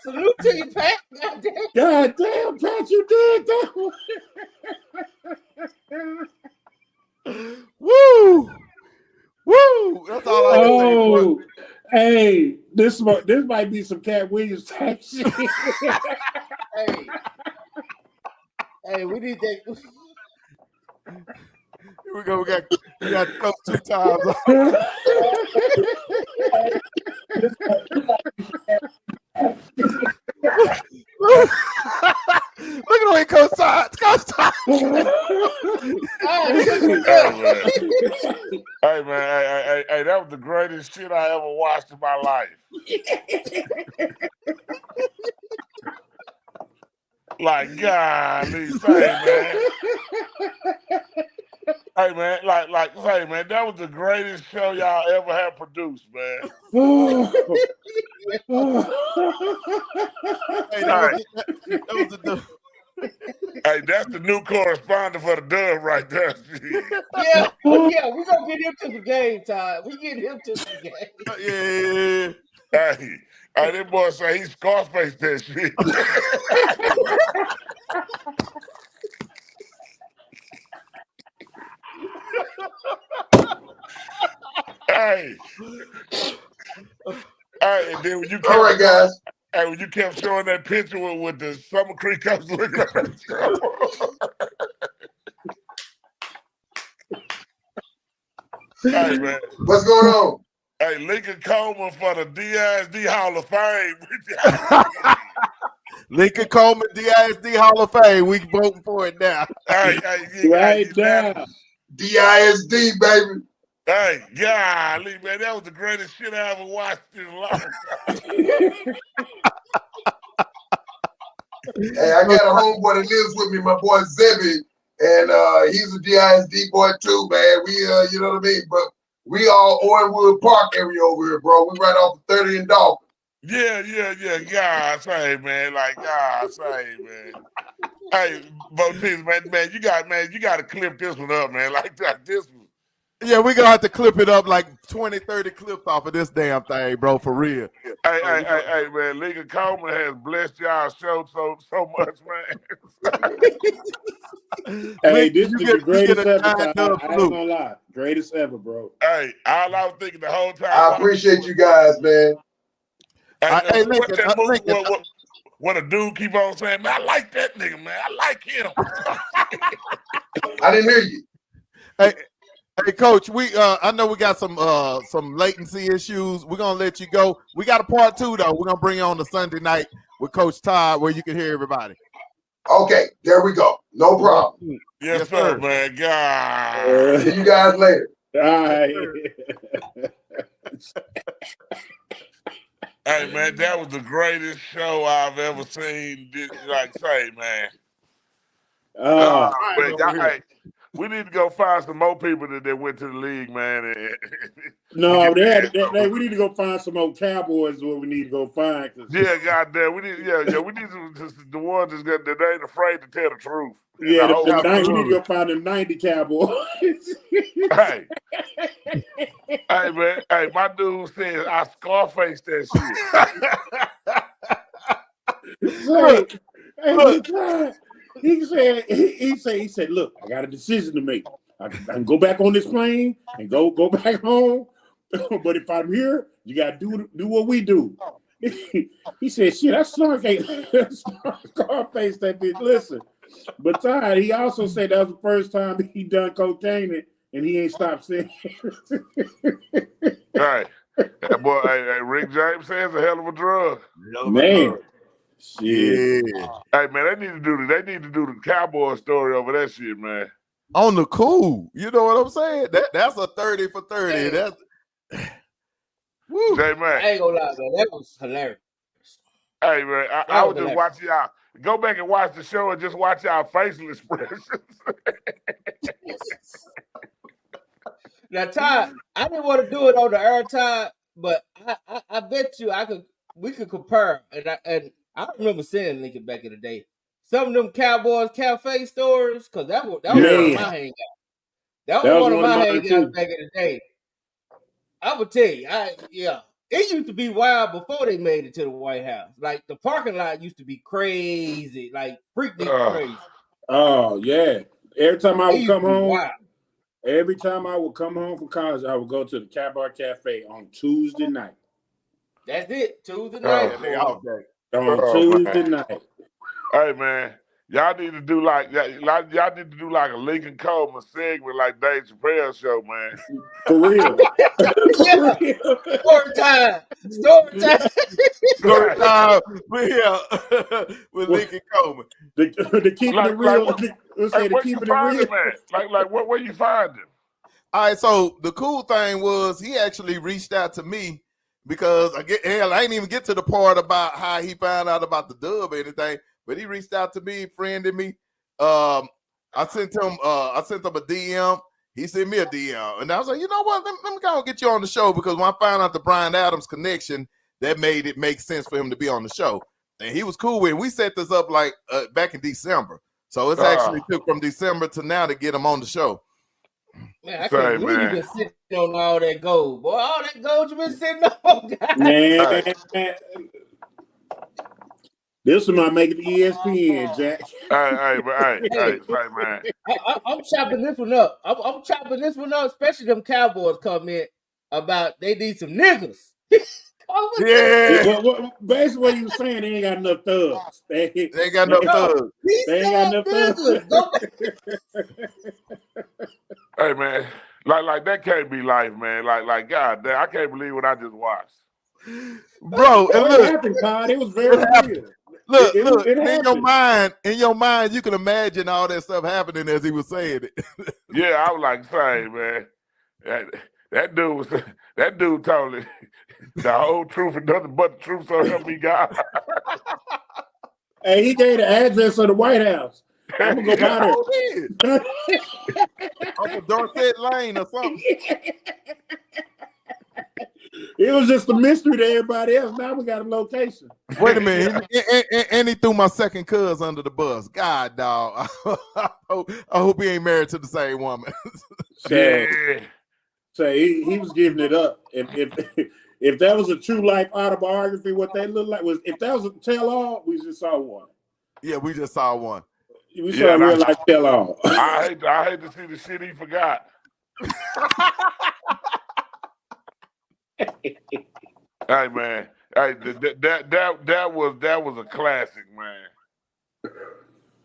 salute to you, Pat. God damn, Pat, you did that. Woo! Woo! That's all I can say, boy. Oh, hey, this might be some Cat Williams type shit. Hey, we need that. Here we go. We got Coach 2 times. Look at the way Coach Todd. Hey man, hey, that was the greatest shit I ever watched in my life. Like, golly, say, man. Hey man, say, man, that was the greatest show y'all ever had produced, man. Hey, that's the new correspondent for the Dove right there. Yeah, we gonna get him to the game, Todd. We get him to the game. Yeah. Hey, that boy say he Scarface that shit. Hey, and then when you kept, all right, guys. Hey, when you kept showing that picture with the Summer Creek Cops looking at that show. Hey man, what's going on? Hey, Lincoln Coleman for the DISD Hall of Fame. Lincoln Coleman, DISD Hall of Fame. We voting for it now. Hey, right now. DISD, baby. Hey, golly, man, that was the greatest shit I ever watched in a long time. Hey, I got a homeboy that lives with me, my boy Zebby, and he's a DISD boy too, man. We, you know what I mean? But we all Owenwood Park area over here, bro. We right off the 30 and Dolphin. Yeah. God say, man, God say, man. Hey, Botis, man, you got to clip this one up, man, like this one. Yeah, we're gonna have to clip it up like 20, 30 clips off of this damn thing, bro, for real. Hey, man, Lincoln Coleman has blessed y'all show so much, man. Hey, this is the greatest ever. I ain't gonna lie, greatest ever, bro. Hey, all I was thinking the whole time. I appreciate you guys, man. Hey, Lincoln, when a dude keep on saying, man, I like that nigga, man. I like him. I didn't hear you. Hey, Coach, I know we got some latency issues. We're gonna let you go. We got a part 2 though. We're gonna bring you on the Sunday night with Coach Todd where you can hear everybody. Okay, there we go. No problem. Yes, sir, man. God. See you guys later. All right. Hey, man, that was the greatest show I've ever seen. Say, man. Hey, we need to go find some more people that went to the league, man. No, we need to go find some more Cowboys. What we need to go find. Yeah, goddamn, we need the ones that ain't afraid to tell the truth. Yeah, we need to go find them 90 Cowboys. Hey, man, hey, my dude said I Scarface that shit. He said, look, I got a decision to make. I can go back on this plane and go back home. But if I'm here, you gotta do what we do. He said, shit, that's Scarface that bitch. Listen. But Todd, he also said that was the first time he done cocaine and he ain't stopped saying it. Right. That boy, hey, Rick James says a hell of a drug. Man. Shit. Hey man, they need to do the Cowboy story over that shit, man. On the cool. You know what I'm saying? That's a 30 for 30. Hey. That's woo. J man. I ain't gonna lie, man. That was hilarious. Hey man, I was just watching y'all. Go back and watch the show and just watch y'all facial expressions. Now, Todd, I didn't want to do it on the air, Todd, but I bet you we could compare. And I remember seeing Lincoln back in the day. Some of them Cowboys Cafe stories, because that was one of my hangouts. That was one of my hangouts back in the day. I would tell you, it used to be wild before they made it to the White House. Like the parking lot used to be crazy, like freaking crazy. Oh yeah. Every time I would come home, wild. every time I would come home from college, I would go to the Cowboy Cafe on Tuesday night. That's it. Tuesday night. On Tuesday night. Hey man, y'all need to do like a Lincoln Coleman segment like Dave Chappelle's show, man. For real. Yeah. Story time. Story time. Story time with Lincoln Coleman. The keeping it real. Where you find him at? Like where you find him? All right, so the cool thing was he actually reached out to me because I ain't even get to the part about how he found out about the dub or anything, but he reached out to me, friended me. I sent him a DM. He sent me a DM, and I was like, you know what? Let me go and get you on the show, because when I found out the Bryan Adams connection, that made it make sense for him to be on the show, and he was cool with it. We set this up like back in December, so it's actually took from December to now to get him on the show. Man, I can't believe you been sitting on all that gold, boy. All that gold you been sitting on, guys. Man, this one might make it to ESPN, Jack. Hey, man. I'm chopping this one up. I'm chopping this one up, especially them Cowboys comment about they need some niggas. Yeah. Basically, what you saying, they ain't got enough thugs. They ain't got enough thugs. They ain't got enough thugs. Hey man, like that can't be life, man. Like God damn, I can't believe what I just watched. Bro, and look, happened, Todd. It was very real. Look, it in your mind, you can imagine all that stuff happening as he was saying it. Yeah, I was like, say, man, that dude told me the whole truth and nothing but the truth, so help me God. Hey, he gave the address of the White House. I'm gonna go by there. Uncle Dorset Lane or something. It was just a mystery to everybody else. Now we got a location. Wait a minute. And he threw my second cousin under the bus. God, dog. I hope he ain't married to the same woman. So he was giving it up. If that was a true life autobiography, what they looked like was, if that was a tell-all, we just saw one. Yeah, we just saw one. We saw a real life tell-all. I hate to see the shit he forgot. Hey man, hey, that was a classic, man.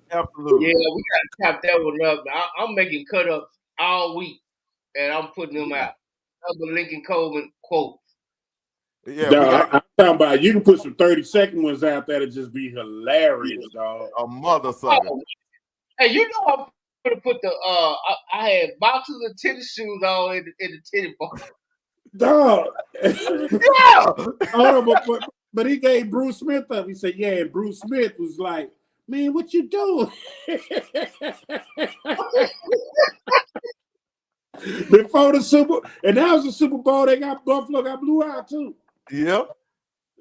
Absolutely. Yeah, we gotta chop that one up. I'm making cut-ups all week, and I'm putting them out. Other Lincoln Coleman quotes. Yeah, I'm talking about, you can put some 30-second ones out there to just be hilarious, dog. A mother sucker. Hey, you know I'm gonna put the I had boxes of tennis shoes on in the tennis ball. Dog. Yeah. But he gave Bruce Smith up. He said, yeah, and Bruce Smith was like, man, what you doing? Before the and that was the Super Bowl, Buffalo got blew out too. Yep.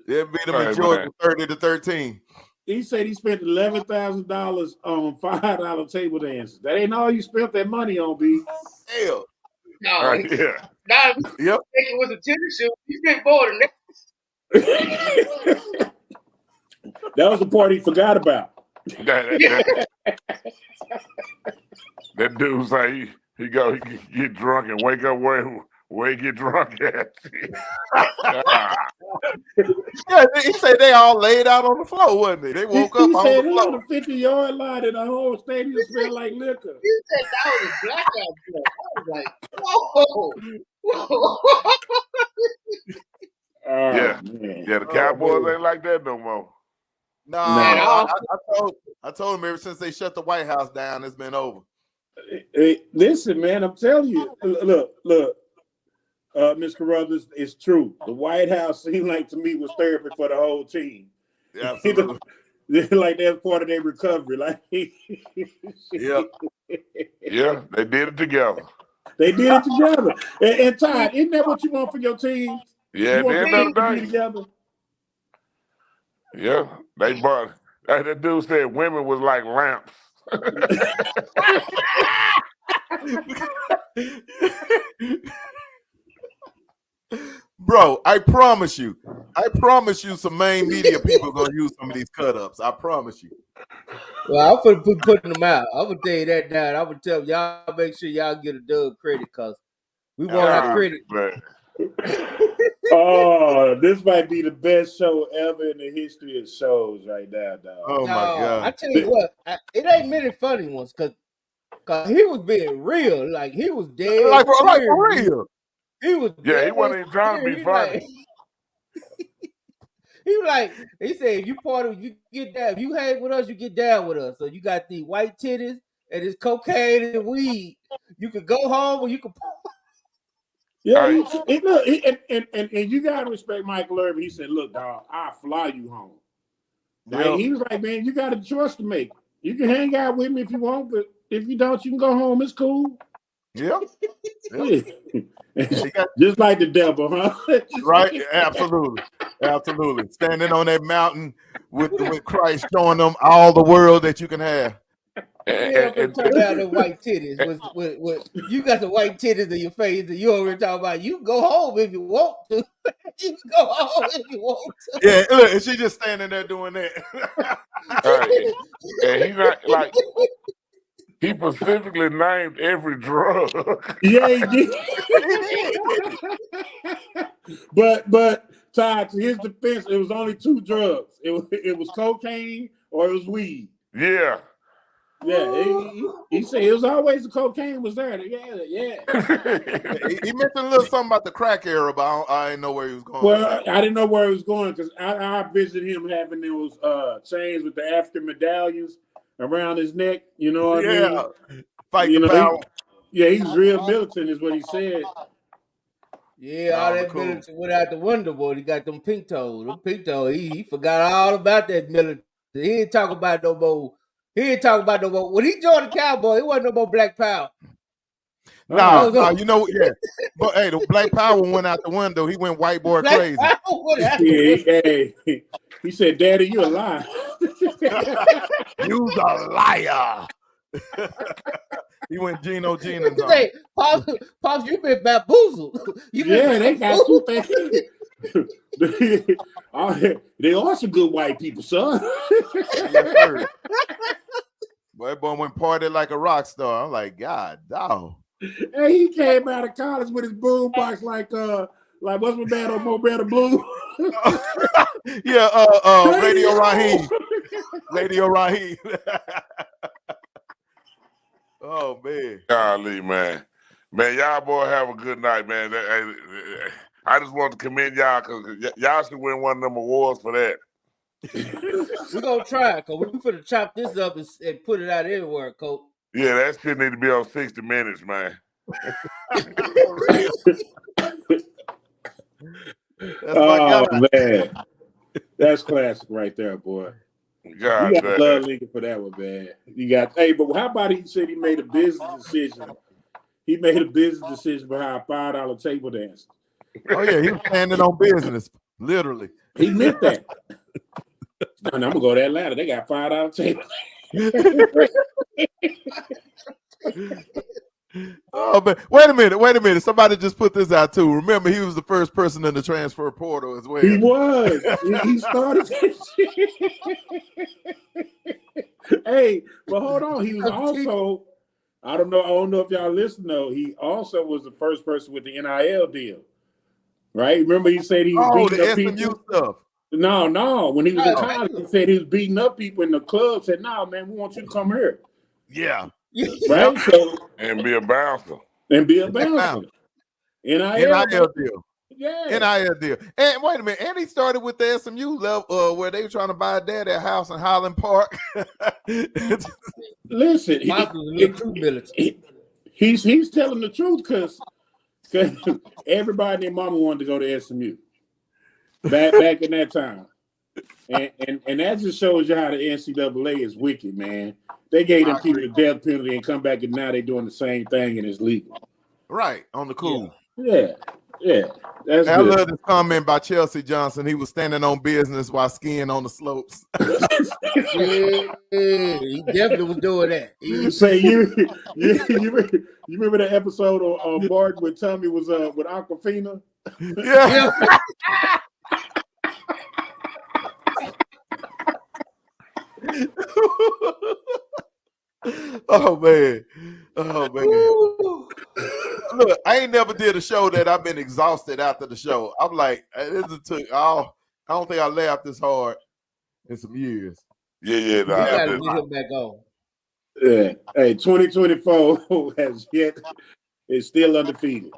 They beat them in Georgia 30-13. He said he spent $11,000 on $5 table dances. That ain't all you spent that money on, B. Hell. No, yeah. Now, yep. It was a tennis shoe. He spent more than that. That was the part he forgot about. That dude say he get drunk and wake up where he get drunk at. Yeah, he said they all laid out on the floor, wasn't they? They woke up on the floor. On the 50-yard line and the whole stadium smelled like liquor. He said that was a blackout play. I was like, whoa. Yeah, the Cowboys ain't like that no more. No, I told him ever since they shut the White House down, it's been over. Hey, listen, man, I'm telling you, look, Ms. Carruthers, it's true. The White House seemed like to me was therapy for the whole team. Yeah, absolutely. Like that's part of their recovery. Like, yeah, they did it together. They did it together. And Todd, isn't that what you want for your team? Yeah, you want the end of the day. Together. Yeah, they bought. That dude said women was like lamps. Bro, I promise you, some main media people are gonna use some of these cut-ups. I promise you. Well, I'm gonna putting them out. I'm gonna tell you that now. I'm gonna tell y'all make sure y'all get a dub credit because we want our credit. Oh, this might be the best show ever in the history of shows right now, dog. Oh my God! I tell you what, it ain't many funny ones because he was being real, like he was dead. Like for real. He was Yeah, he wasn't even trying to be funny. He said, if you party, you get down. If you hang with us, you get down with us. So you got the white titties and this cocaine and weed. You could go home or you could. Yeah, and you gotta respect Michael Irvin. He said, "Look, dog, I'll fly you home." Like he was like, "Man, you got a choice to make. You can hang out with me if you want, but if you don't, you can go home. It's cool." Yeah. Just like the devil, huh? Right? Absolutely. Standing on that mountain with Christ showing them all the world that you can have. Turn down the white titties. With you got the white titties in your face, and you over talking about you can go home if you want to. You can go home if you want to. Yeah, look, and she just standing there doing that. And he's not like he specifically named every drug. Yeah, he did. But Todd, to his defense, it was only 2 drugs. It was cocaine or it was weed. Yeah. Yeah, he said it was always the cocaine was there. Yeah. He mentioned a little something about the crack era, but I didn't know where he was going. Well, I didn't know where he was going because I visited him having those chains with the African medallions around his neck. You know what I mean? Fight the power. He's real militant, is what he said. Yeah, all that military went out the window, boy. He got them pink toes. He forgot all about that military. He didn't talk about no more. When he joined the Cowboys, it wasn't no more Black Power. No, you know, yeah. But hey, the Black Power went out the window. He went white boy crazy. He said, "Daddy, you a liar." You's a liar. He went Geno Jennings. Hey, Pops, you been bamboozled. They got 2 things. They are some good white people, son. Boy, that boy went party like a rock star. I'm like, God, dog. Hey, he came out of college with his boombox like what's my band on Mo Better Blue? Radio Raheem. Radio Raheem. Oh man. Golly, man. Man, y'all boy have a good night, man. I just want to commend y'all because y'all should win one of them awards for that. We're gonna try because we're gonna chop this up and put it out everywhere, Coach. Yeah, that shit need to be on 60 Minutes, man. Man. That's classic right there, boy. God, you got love Lincoln for that one, man. But how about he said he made a business decision? He made a business decision behind $5 table dance. Oh yeah, he was standing on business, literally. He meant that. No, I'm gonna go to Atlanta. They got $5 table. Oh, but wait a minute. Somebody just put this out too. Remember, he was the first person in the transfer portal as well. He was. He started that shit. Hey, but hold on. He was also, I don't know if y'all listen though. He also was the first person with the NIL deal. Right? Remember he said he was beating up people? Stuff. No. When he was in college, he said he was beating up people in the club. Said, "No, man, we want you to come here." Yeah. Right? So and be a bouncer. NIL deal. Yeah. NIL deal. And wait a minute. And he started with the SMU level where they were trying to buy a dad that house in Highland Park. Listen, he's telling the truth because everybody and their mama wanted to go to SMU back in that time. And that just shows you how the NCAA is wicked, man. They gave them people the death penalty and come back and now they're doing the same thing and it's legal. Right, on the cool. Yeah. Yeah, that's I good. love this comment by Chelsea Johnson. He was standing on business while skiing on the slopes. Yeah, he definitely was doing that. Say you remember that episode on Bart when Tommy was with Aquafina? Yeah. Oh man. Look, I ain't never did a show that I've been exhausted after the show. I'm like, this took all. I don't think I laughed this hard in some years. Yeah. We gotta get him back on. Yeah. Hey, 2024 is still undefeated.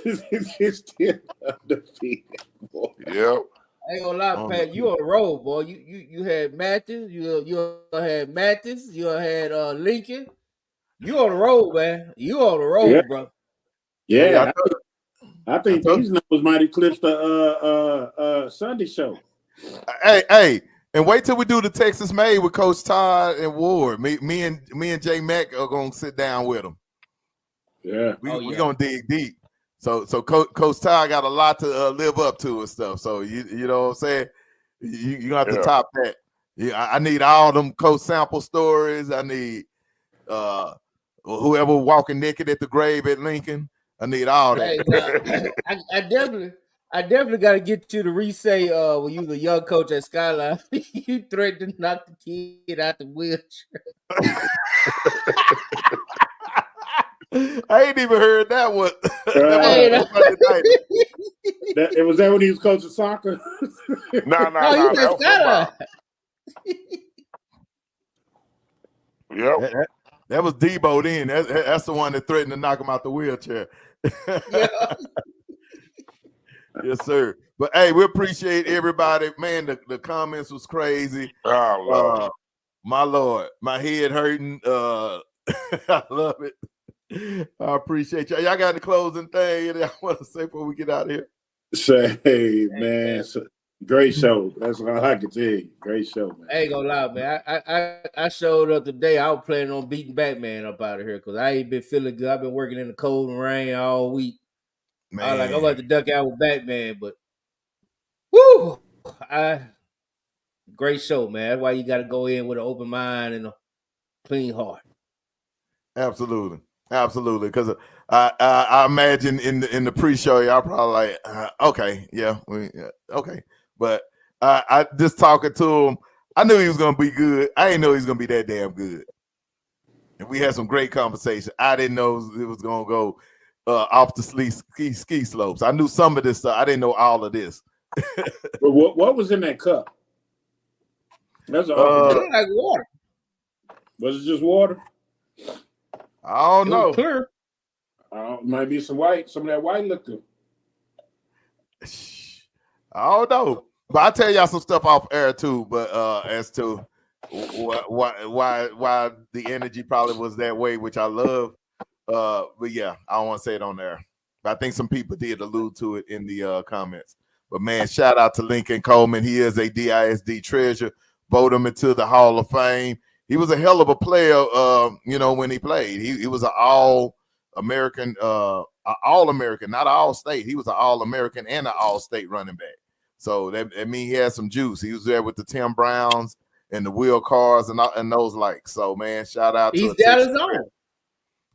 It's still undefeated. Boy. Yep. I ain't gonna lie, Pat. You on the road, boy. You had Mathis. You had Mathis. You had Lincoln. You on the road, man. You on the road, bro. Yeah, I think these numbers might eclipse the Sunday show. Hey, and wait till we do the Texas Made with Coach Todd and Ward. Me and Jay Mack are gonna sit down with them. Yeah, we gonna dig deep. So Coach Todd got a lot to live up to and stuff. So you know what I'm saying. You gonna have to top that. Yeah, I need all them Coach Sample stories. I need whoever walking naked at the grave at Lincoln. I need all that. Hey, I definitely got to get you to re-say when you was a young coach at Skyline, you threatened to knock the kid out the wheelchair. I ain't even heard that one. Was that when he was coaching soccer? No. That Skyline. Yep. That was Debo then. That's the one that threatened to knock him out the wheelchair. Yes, sir. But hey, we appreciate everybody. Man, the comments was crazy. Oh, Lord. My Lord. My head hurting. I love it. I appreciate y'all. Y'all got any closing thing I want to say before we get out of here? Say, man, great show. That's all I can tell you. Great show, man. I ain't gonna lie, man. I showed up today. I was planning on beating Batman up out of here because I ain't been feeling good. I've been working in the cold and rain all week. Man. I was like, I'm about to duck out with Batman, but woo! Great show, man. That's why you got to go in with an open mind and a clean heart. Absolutely. Because I imagine in the pre-show, y'all probably like, okay, okay. But I just talking to him, I knew he was gonna be good. I didn't know he was gonna be that damn good. And we had some great conversation. I didn't know it was gonna go off the ski slopes. I knew some of this stuff. I didn't know all of this. But what was in that cup? That's it looked like water. Was it just water? I don't know. Clear. Might be some of that white liquor. I don't know. But I'll tell y'all some stuff off air too. But as to why the energy probably was that way, which I love. But yeah, I don't want to say it on there. But I think some people did allude to it in the comments. But man, shout out to Lincoln Coleman. He is a DISD treasure. Vote him into the Hall of Fame. He was a hell of a player, when he played. He was an all-American, not all-state. He was an all-American and an all-state running back. So that means he had some juice. He was there with the Tim Browns and the Will Cars and those likes. So, man, shout out to He's Dallas on.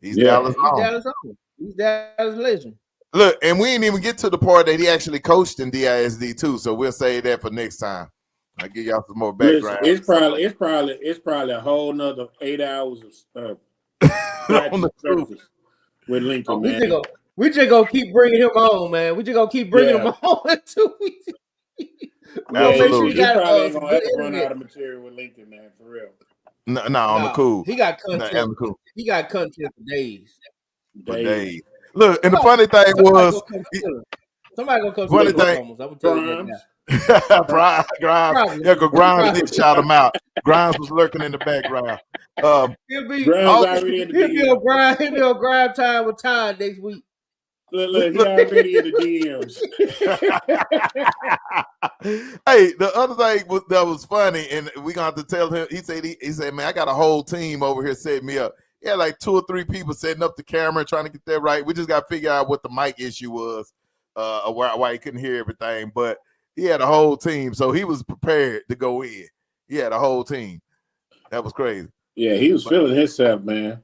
He's Dallas on. He's Dallas legend. Look, and we didn't even get to the part that he actually coached in DISD too. So we'll save that for next time. I'll give y'all some more background. It's probably a whole nother 8 hours of with Lincoln, man. We just gonna keep bringing him on, man. We just gonna keep bringing him on until we. Make sure you got probably gonna have to run out of material with Lincoln, man, for real. No, on the cool. He got content. He got content for days. Look, and the funny thing was, somebody gonna come to the Oklahoma. I'm gonna tell you that. Grimes. Yeah, because Grimes did shout him out. Grimes was lurking in the background. He'll be on Grimes time with Todd next week. Look, he already in the DMs. Hey, the other thing that was funny, and we gonna have to tell him. He said, man, I got a whole team over here setting me up. He had like 2 or 3 people setting up the camera and trying to get that right. We just got to figure out what the mic issue was. why he couldn't hear everything, but he had a whole team, so he was prepared to go in. He had a whole team. That was crazy. Yeah, he was feeling himself, man.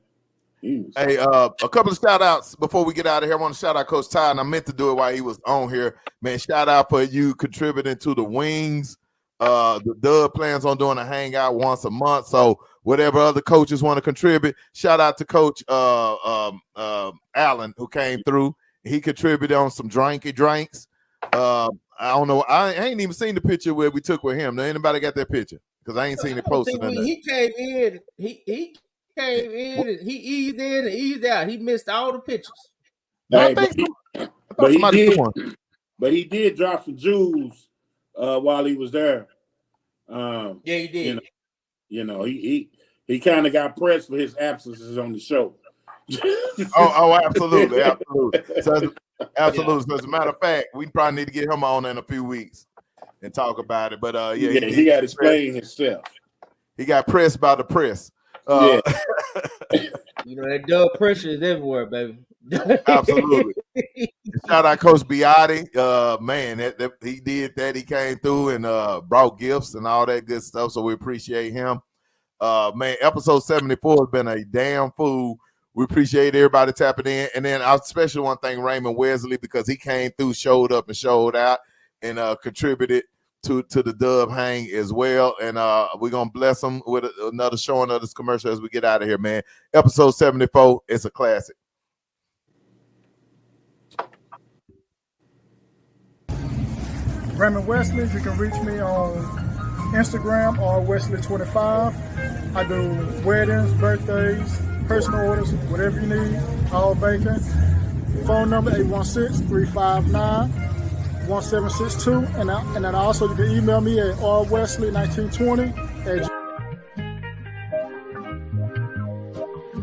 Hey, a couple of shout outs before we get out of here. I want to shout out Coach Ty, and I meant to do it while he was on here. Man, shout out for you contributing to the Wings. The Dub plans on doing a hangout once a month. So whatever other coaches want to contribute, shout out to Coach Allen who came through. He contributed on some drinks. I don't know. I ain't even seen the picture where we took with him. Now, anybody got that picture? Because I ain't seen it posted. He came in. He came in and he eased in and eased out. He missed all the pictures. Hey, but he did drop some jewels while he was there. Yeah, he did. You know, he kind of got pressed for his absences on the show. Absolutely. So, absolutely. So as a matter of fact, we probably need to get him on in a few weeks and talk about it. But he got to explain himself. He got pressed by the press. You know, that Dub pressure is everywhere, baby. Absolutely. Shout out Coach Biotti. Man, he did that. He came through and brought gifts and all that good stuff. So we appreciate him. Man, episode 74 has been a damn fool. We appreciate everybody tapping in. And then I especially want to thank Raymond Wesley because he came through, showed up and showed out and contributed to the Dub hang as well. And we're going to bless him with another showing of this commercial as we get out of here, man. Episode 74, it's a classic. Raymond Wesley, you can reach me on Instagram or Wesley25. I do weddings, birthdays, personal orders, whatever you need, all bacon. Phone number 816-359-1762. And then also you can email me at rwesley1920